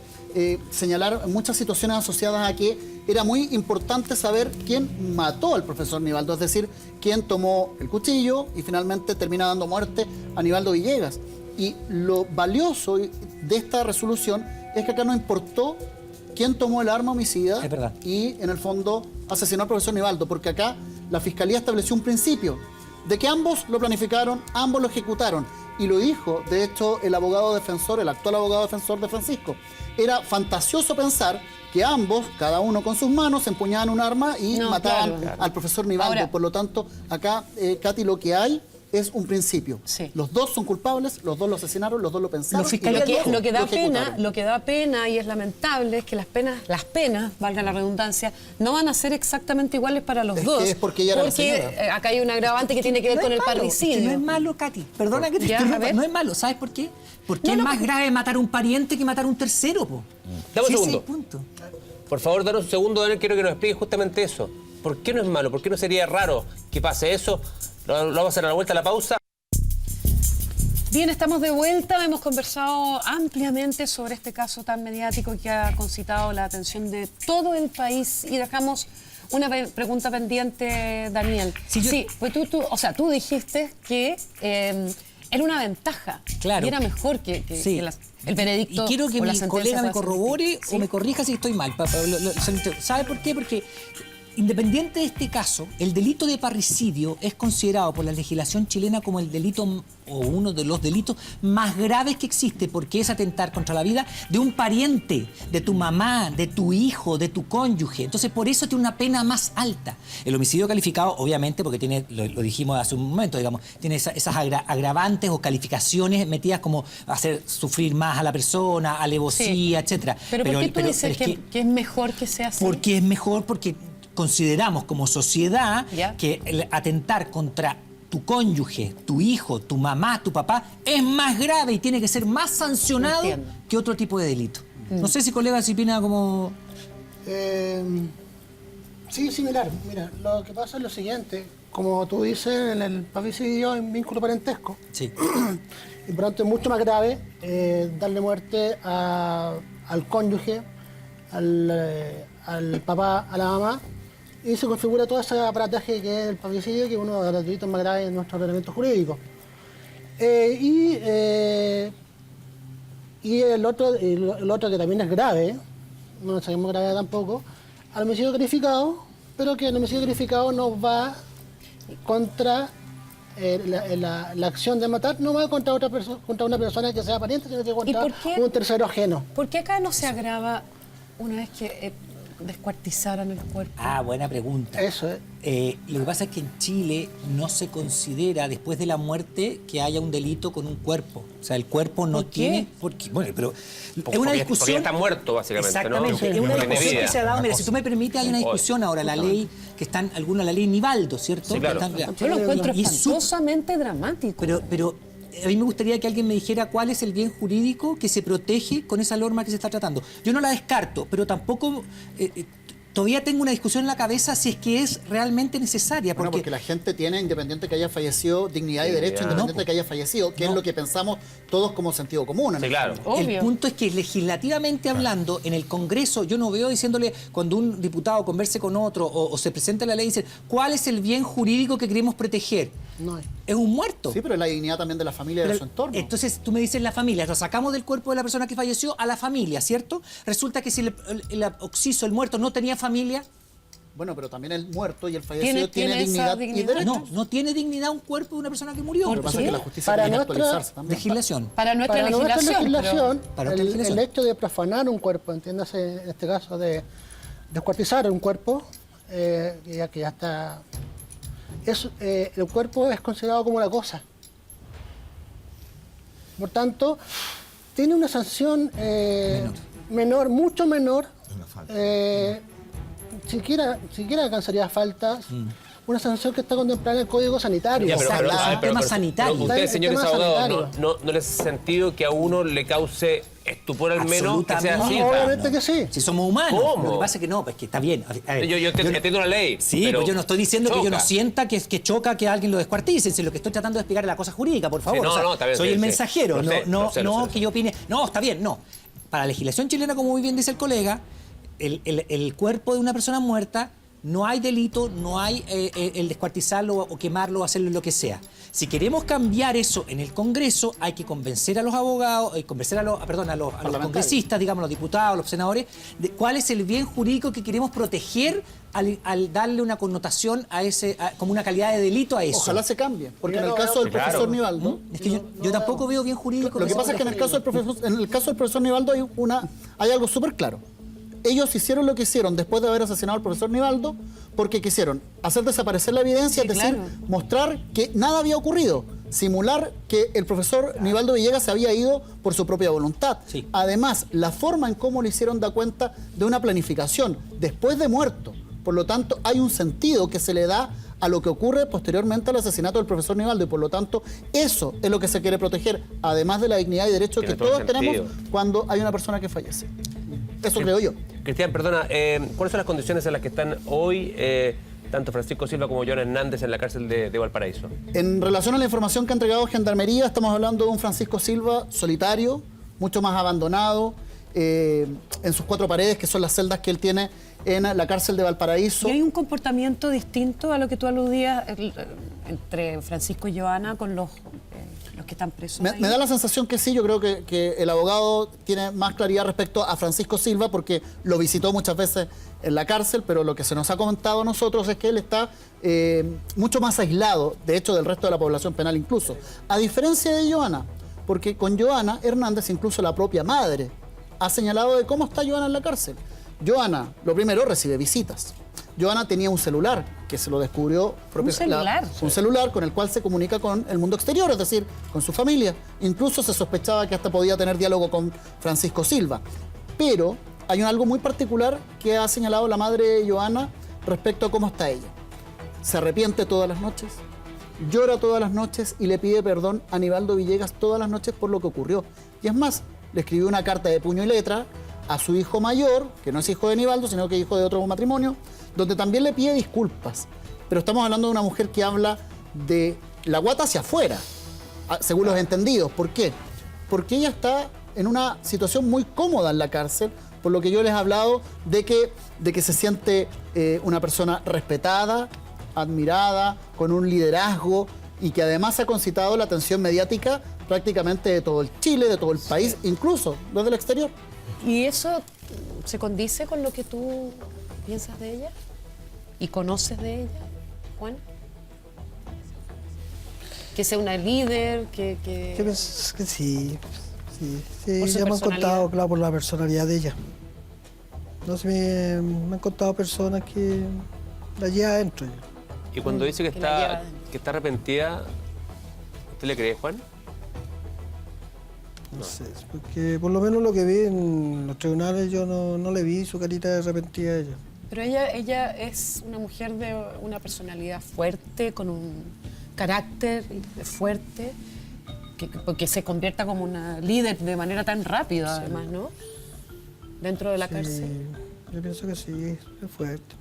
señalar muchas situaciones asociadas a que era muy importante saber quién mató al profesor Nivaldo, es decir, quién tomó el cuchillo y finalmente termina dando muerte a Nivaldo Villegas. Y lo valioso de esta resolución es que acá no importó quién tomó el arma homicida Es verdad. y en el fondo asesinó al profesor Nivaldo, porque acá la fiscalía estableció un principio de que ambos lo planificaron, ambos lo ejecutaron. Y lo dijo, de hecho, el abogado defensor, el actual abogado defensor de Francisco. Era fantasioso pensar que ambos, cada uno con sus manos, empuñaban un arma y No, mataban claro. al profesor Nivaldo. Ahora- Por lo tanto, acá, Katy, lo que hay es un principio. Sí. Los dos son culpables, los dos lo asesinaron, los dos lo pensaron. Los y fiscales- los dos Lo que da ejecutaron. pena, lo que da pena y es lamentable es que las penas, valga la redundancia, no van a ser exactamente iguales para los Es dos. que es porque ella era la señora. Acá hay un agravante que tiene que ver No con es el malo, parricidio. es que no es malo, Katy. Perdona que te Ya, a interrumpa. ver. No es malo. ¿Sabes por qué? Porque No, es no, más porque- grave matar a un pariente que matar a un tercero, po. Dame un Sí, segundo. sí, punto. Por favor, danos un segundo, Daniel, quiero que nos explique justamente eso. ¿Por qué no es malo? ¿Por qué no sería raro que pase eso? Lo vamos a hacer a la vuelta a la pausa. Bien, estamos de vuelta. Hemos conversado ampliamente sobre este caso tan mediático que ha concitado la atención de todo el país y dejamos una pregunta pendiente, Daniel. Sí, yo- pues tú dijiste que Era una ventaja. Claro. Y era mejor que Sí. el veredicto. Y quiero que o la mi sentencia colega me fuese corrobore distinta. o me corrija si estoy mal. ¿Sabe por qué? Porque independiente de este caso, el delito de parricidio es considerado por la legislación chilena como el delito o uno de los delitos más graves que existe, porque es atentar contra la vida de un pariente, de tu mamá, de tu hijo, de tu cónyuge. Entonces, por eso tiene una pena más alta. El homicidio calificado, obviamente, porque tiene, lo dijimos hace un momento, digamos, tiene esas agravantes o calificaciones metidas como hacer sufrir más a la persona, alevosía, etcétera. Pero ¿por qué tú dices es que es mejor que sea así? porque es mejor, porque consideramos como sociedad ¿Ya? que el atentar contra tu cónyuge, tu hijo, tu mamá, tu papá, es más grave y tiene que ser más sancionado Entiendo. que otro tipo de delito. No sé si colega si opina como... Sí, similar. Mira, lo que pasa es lo siguiente. Como tú dices, en el parricidio hay un vínculo parentesco. Sí. Y por lo tanto es mucho más grave darle muerte al cónyuge, al papá, a la mamá. Y se configura todo ese aparataje que es el parricidio, que es uno de los delitos más graves de nuestro ordenamiento jurídico. Y el otro que también es grave, no sabemos grave tampoco, al homicidio calificado, pero que el homicidio calificado no va contra la acción de matar, no va contra contra una persona que sea pariente, sino que contra un tercero ajeno. ¿Por qué acá no se agrava una vez que descuartizaran el cuerpo? Ah, buena pregunta. Eso es. Lo que pasa es que en Chile no se considera después de la muerte que haya un delito con un cuerpo. O sea, el cuerpo no tiene... Porque, bueno, pero es una discusión... Porque ya está muerto, básicamente, Exactamente. ¿no? Es una No tiene discusión vida. que se ha dado... Mira, si tú me permites, hay una discusión ahora, la ley que está en la ley Nivaldo, ¿cierto? Sí, claro. Yo lo encuentro Y es espantosamente dramático. Pero a mí me gustaría que alguien me dijera cuál es el bien jurídico que se protege con esa norma que se está tratando. Yo no la descarto, pero tampoco... todavía tengo una discusión en la cabeza si es que es realmente necesaria. Bueno, porque la gente tiene, independiente que haya fallecido, dignidad y derecho, independiente que haya fallecido, que es lo que pensamos todos como sentido común. Sí, claro. El punto es que legislativamente hablando, en el Congreso, yo no veo diciéndole cuando un diputado converse con otro o se presenta la ley, dice, ¿cuál es el bien jurídico que queremos proteger? No hay. Es un muerto. Sí, pero es la dignidad también de la familia y de su entorno. Entonces tú me dices la familia, lo sacamos del cuerpo de la persona que falleció a la familia, ¿cierto? Resulta que si el occiso, el muerto, no tenía familia... Bueno, pero también el muerto y el fallecido tiene dignidad y No, derechos. no tiene dignidad un cuerpo de una persona que murió. Lo que pasa es que la justicia Para tiene que nuestra actualizarse también. Legislación. Para nuestra Para nuestra legislación, Para nuestra legislación. el hecho de profanar un cuerpo, entiéndase en este caso de descuartizar un cuerpo, ya que ya está... el cuerpo es considerado como una cosa. Por tanto, tiene una sanción menor, mucho menor. Siquiera alcanzaría faltas. Una sanción que está contemplada en el Código Sanitario. Ya, pero, tema sanitario. pero ustedes, El señores tema abogados, sanitario. ¿no les hace sentido que a uno le cause estupor al menos que sea así? Obviamente que sí. Si somos humanos. ¿Cómo? Lo que pasa es que no, pues que está bien. A ver, Yo entiendo la ley. Sí, pero pues yo no estoy diciendo que yo no choca. sienta que choca que alguien lo descuartice. Si lo que estoy tratando de explicar es la cosa jurídica, por favor. Sí, no, O sea, no, está bien, soy sí, el sí. mensajero, Lo sé, no lo sé. que yo opine. No, está bien, no. Para la legislación chilena, como muy bien dice el colega, el cuerpo de una persona muerta no hay delito, no hay el descuartizarlo o quemarlo o hacerlo lo que sea. Si queremos cambiar eso en el Congreso, hay que convencer a los abogados, convencer a los congresistas, digamos, los diputados, los senadores, de cuál es el bien jurídico que queremos proteger al darle una connotación a ese, como una calidad de delito a eso. Ojalá se cambie, porque en el caso del profesor Nivaldo... Es que yo tampoco veo bien jurídico. Lo que pasa es que en el caso del profesor Nivaldo hay algo súper claro. Ellos hicieron lo que hicieron después de haber asesinado al profesor Nivaldo porque quisieron hacer desaparecer la evidencia, Sí, es decir, claro. mostrar que nada había ocurrido, simular que el profesor Nivaldo Villegas se había ido por su propia voluntad. Sí. Además, la forma en cómo lo hicieron da cuenta de una planificación después de muerto. Por lo tanto, hay un sentido que se le da a lo que ocurre posteriormente al asesinato del profesor Nivaldo y por lo tanto eso es lo que se quiere proteger, además de la dignidad y derecho Tiene que todo todos sentido. tenemos cuando hay una persona que fallece. Eso creo yo. Cristian, perdona, ¿cuáles son las condiciones en las que están hoy tanto Francisco Silva como Joan Hernández en la cárcel de Valparaíso? En relación a la información que ha entregado Gendarmería, estamos hablando de un Francisco Silva solitario, mucho más abandonado, en sus 4 paredes, que son las celdas que él tiene en la cárcel de Valparaíso. ¿Y hay un comportamiento distinto a lo que tú aludías entre Francisco y Joana con los que están presos Me ahí? da la sensación que sí. Yo creo que el abogado tiene más claridad respecto a Francisco Silva porque lo visitó muchas veces en la cárcel, pero lo que se nos ha comentado a nosotros es que él está mucho más aislado, de hecho, del resto de la población penal incluso. A diferencia de Joana, porque con Joana Hernández, incluso la propia madre, ha señalado de cómo está Joana en la cárcel. Joana, lo primero, recibe visitas. Joana tenía un celular que se lo descubrió ¿Un celular? un celular con el cual se comunica con el mundo exterior, es decir, con su familia. Incluso se sospechaba que hasta podía tener diálogo con Francisco Silva. Pero hay algo muy particular que ha señalado la madre de Joana respecto a cómo está ella. Se arrepiente todas las noches, llora todas las noches y le pide perdón a Nivaldo Villegas todas las noches por lo que ocurrió. Y es más, le escribió una carta de puño y letra a su hijo mayor, que no es hijo de Nivaldo, sino que es hijo de otro matrimonio, donde también le pide disculpas. Pero estamos hablando de una mujer que habla de la guata hacia afuera, según los entendidos. ¿Por qué? Porque ella está en una situación muy cómoda en la cárcel, por lo que yo les he hablado de que se siente una persona respetada, admirada, con un liderazgo y que además ha concitado la atención mediática prácticamente de todo el Chile, de todo el país, incluso desde el exterior. ¿Y eso se condice con lo que tú piensas de ella? ¿Y conoces de ella, Juan? Que sea una líder, que... Yo pienso que sí. Por su Ya me han personalidad. contado, claro, por la personalidad de ella. No sé, me han contado personas que la llevan adentro. Y cuando dice que Que la lleva está, adentro. que está arrepentida, ¿usted le cree, Juan? No sé, porque por lo menos lo que vi en los tribunales yo no le vi su carita de arrepentida a ella. Pero ella es una mujer de una personalidad fuerte, con un carácter fuerte, porque se convierta como una líder de manera tan rápida, además, ¿no? Dentro de la cárcel. Yo pienso que sí, es fuerte.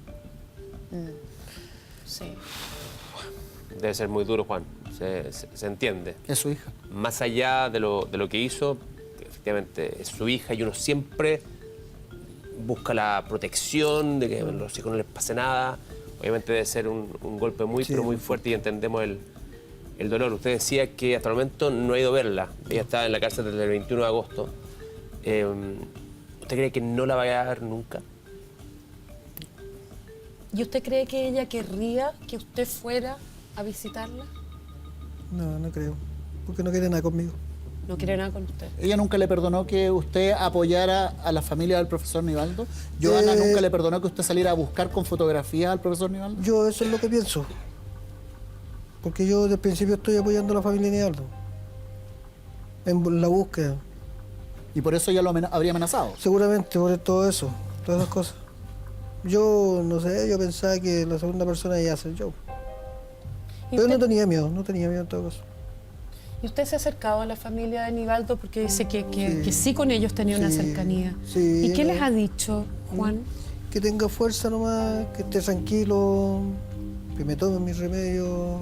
Sí. Debe ser muy duro, Juan. Se entiende. Es su hija. Más allá de lo que hizo, efectivamente es su hija y uno siempre busca la protección de que a los hijos no les pase nada. Obviamente debe ser un golpe muy, pero muy fuerte y entendemos el dolor. Usted decía que hasta el momento no ha ido a verla. Ella está en la cárcel desde el 21 de agosto. ¿Usted cree que no la vaya a ver nunca? ¿Y usted cree que ella querría que usted fuera a visitarla? No creo, porque no quiere nada conmigo. No quiere nada con usted. ¿Ella nunca le perdonó que usted apoyara a la familia del profesor Nivaldo? ¿Joana nunca le perdonó que usted saliera a buscar con fotografías al profesor Nivaldo? Yo eso es lo que pienso. Porque yo desde el principio estoy apoyando a la familia Nivaldo. En la búsqueda. ¿Y por eso ella lo habría amenazado? Seguramente, por todo eso, todas esas cosas. Yo no sé, yo pensaba que la segunda persona iba a ser yo. Pero no tenía miedo en todo caso. ¿Y usted se ha acercado a la familia de Nivaldo porque dice que sí con ellos tenía una cercanía? Sí, ¿Y qué les ha dicho, Juan? Que tenga fuerza nomás, que esté tranquilo, que me tome mis remedios.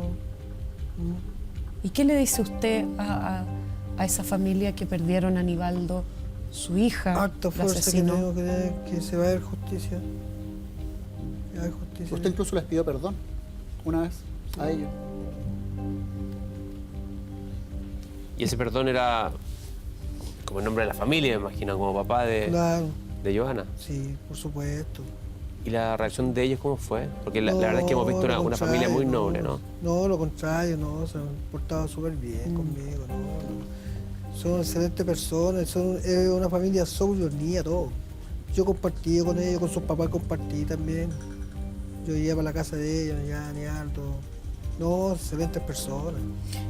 ¿Y qué le dice usted a esa familia que perdieron a Nivaldo, su hija? Harta la fuerza que asesinó? tengo que se va a ver justicia. Que va a haber justicia. Usted incluso les pidió perdón una vez a ellos. Y ese perdón era como en nombre de la familia, me imagino, como papá Claro, de Joana. sí, por supuesto. ¿Y la reacción de ellos cómo fue? Porque la verdad es que hemos visto una familia muy noble, ¿no? No, lo contrario, no, se han portado súper bien conmigo, no. Son excelentes personas, es una familia soy unida, todo. Yo compartí con ellos, con sus papás compartí también. Yo iba para la casa de ellos, allá ni alto. No, excelentes personas.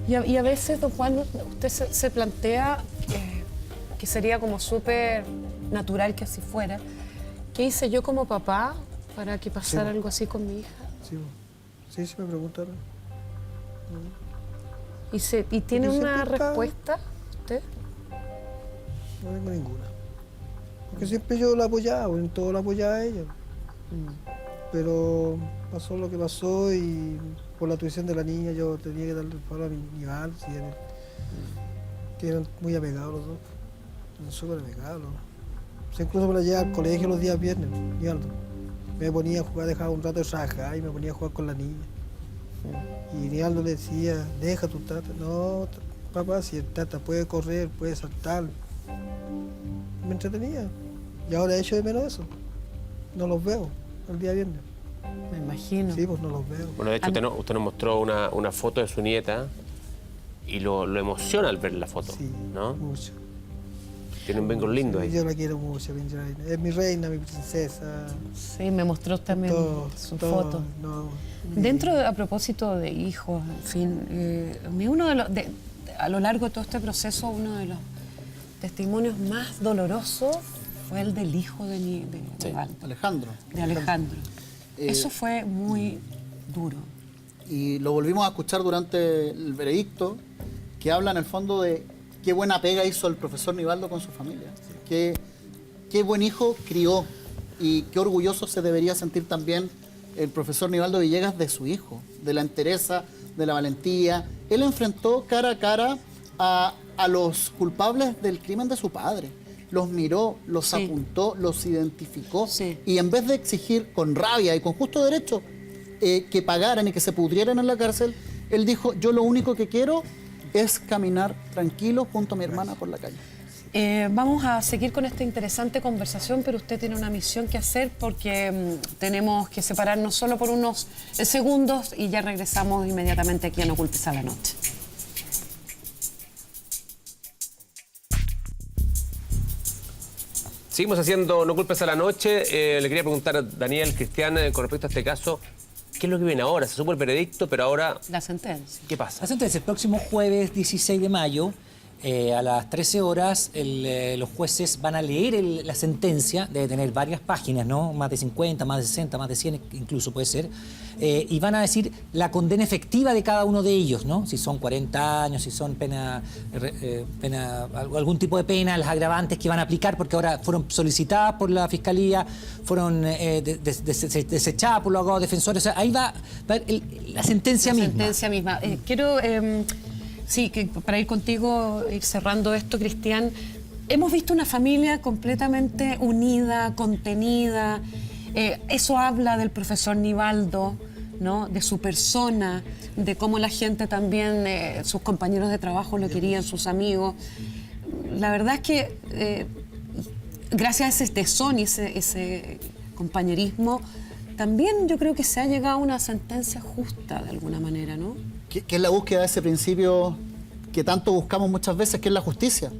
Y a veces, don Juan, usted se plantea que sería como súper natural que así fuera. ¿Qué hice yo como papá para que pasara algo así con mi hija? Sí, me preguntaron. ¿Y tiene Porque una siempre está- respuesta usted? No tengo ninguna. Porque siempre yo la apoyaba, en todo la apoyaba a ella. Pero pasó lo que pasó y por la tuición de la niña yo tenía que darle el palo a mi rival, que eran muy apegados los dos. Eran súper apegados. O sea, incluso me la llevaba al colegio los días viernes, Nivaldo. Me ponía a jugar, dejaba un rato de trabajar y me ponía a jugar con la niña. Y Nivaldo le decía, deja tu tata. No, papá, si el tata puede correr, puede saltar. Me entretenía. Y ahora echo de menos eso. No los veo el día viernes. Me imagino. Sí, pues no los veo. Bueno, de hecho, usted nos mostró una foto de su nieta y lo emociona al ver la foto, Sí, ¿no? mucho. Tiene un vínculo lindo ahí. Yo la quiero mucho, mi reina. Es mi reina, mi princesa. Sí, me mostró también su foto. No, A propósito de hijos, en fin, a lo largo de todo este proceso, uno de los testimonios más dolorosos fue el del hijo de Nivaldo. Alejandro. De Alejandro. Eso fue muy duro. Y lo volvimos a escuchar durante el veredicto, que habla en el fondo de qué buena pega hizo el profesor Nivaldo con su familia. Qué buen hijo crió y qué orgulloso se debería sentir también el profesor Nivaldo Villegas de su hijo, de la entereza, de la valentía. Él enfrentó cara a cara a los culpables del crimen de su padre. Los miró, los apuntó, los identificó y en vez de exigir con rabia y con justo derecho que pagaran y que se pudrieran en la cárcel, él dijo, yo lo único que quiero es caminar tranquilo junto a mi hermana por la calle. Vamos a seguir con esta interesante conversación, pero usted tiene una misión que hacer porque tenemos que separarnos solo por unos segundos y ya regresamos inmediatamente aquí a No Culpes a la Noche. Seguimos haciendo No Culpes a la Noche. Le quería preguntar a Daniel, Cristian, con respecto a este caso, ¿qué es lo que viene ahora? Se supo el veredicto, pero ahora... La sentencia. ¿Qué pasa? La sentencia, el próximo jueves 16 de mayo, a las 13 horas, los jueces van a leer la sentencia, debe tener varias páginas, ¿no? Más de 50, más de 60, más de 100 incluso puede ser, y van a decir la condena efectiva de cada uno de ellos, ¿no? Si son 40 años, si son algún tipo de pena, las agravantes que van a aplicar, porque ahora fueron solicitadas por la Fiscalía, fueron desechadas por los abogados defensores, o sea, ahí va la sentencia misma. La sentencia misma. Quiero... Sí, que para ir contigo, ir cerrando esto, Cristian, hemos visto una familia completamente unida, contenida. Eso habla del profesor Nivaldo, ¿no? De su persona, de cómo la gente también, sus compañeros de trabajo lo querían, sus amigos. La verdad es que gracias a ese tesón y ese compañerismo, también yo creo que se ha llegado a una sentencia justa de alguna manera, ¿no? Que es la búsqueda de ese principio que tanto buscamos muchas veces, que es la justicia.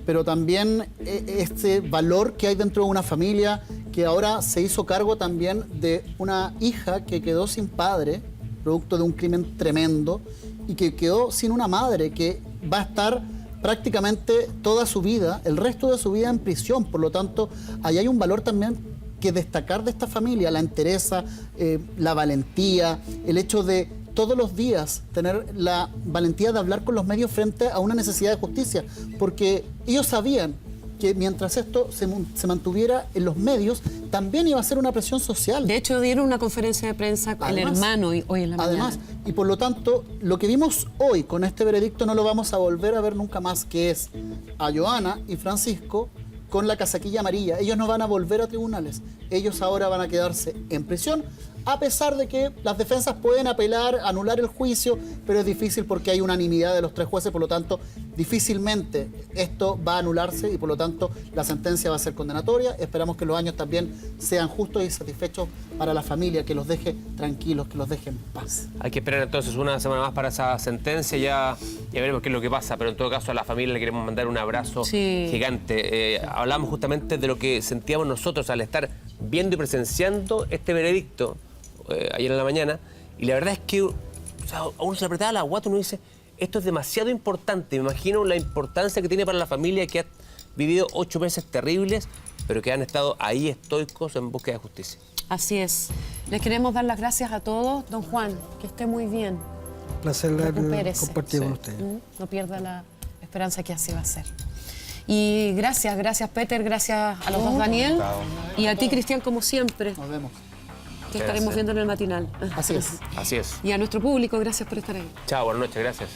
Pero también este valor que hay dentro de una familia, que ahora se hizo cargo también de una hija que quedó sin padre, producto de un crimen tremendo, y que quedó sin una madre, que va a estar prácticamente toda su vida, el resto de su vida en prisión. Por lo tanto, ahí hay un valor también que destacar de esta familia, la entereza, la valentía, el hecho de todos los días tener la valentía de hablar con los medios frente a una necesidad de justicia, porque ellos sabían que mientras esto se mantuviera en los medios, también iba a ser una presión social. De hecho, dieron una conferencia de prensa con el hermano hoy en la mañana. Además, y por lo tanto, lo que vimos hoy con este veredicto no lo vamos a volver a ver nunca más, que es a Joana y Francisco con la casaquilla amarilla. Ellos no van a volver a tribunales. Ellos ahora van a quedarse en prisión, a pesar de que las defensas pueden apelar, anular el juicio, pero es difícil porque hay unanimidad de los 3 jueces, por lo tanto, difícilmente esto va a anularse y por lo tanto la sentencia va a ser condenatoria. Esperamos que los años también sean justos y satisfechos para la familia, que los deje tranquilos, que los deje en paz. Hay que esperar entonces una semana más para esa sentencia, ya veremos qué es lo que pasa, pero en todo caso a la familia le queremos mandar un abrazo gigante. Hablamos justamente de lo que sentíamos nosotros al estar viendo y presenciando este veredicto ayer en la mañana, y la verdad es que a uno se le apretaba la guata, uno dice, esto es demasiado importante. Me imagino la importancia que tiene para la familia que ha vivido 8 meses terribles, pero que han estado ahí estoicos en búsqueda de justicia. Así es. Les queremos dar las gracias a todos. Don Juan, que esté muy bien. Placer compartir con ustedes. No pierda la esperanza que así va a ser. Y gracias Peter, gracias a los dos Daniel, y a ti Cristian como siempre. Nos vemos. Que estaremos viendo en el matinal. Así es. Así es. Y a nuestro público, gracias por estar ahí. Chao, buenas noches, gracias.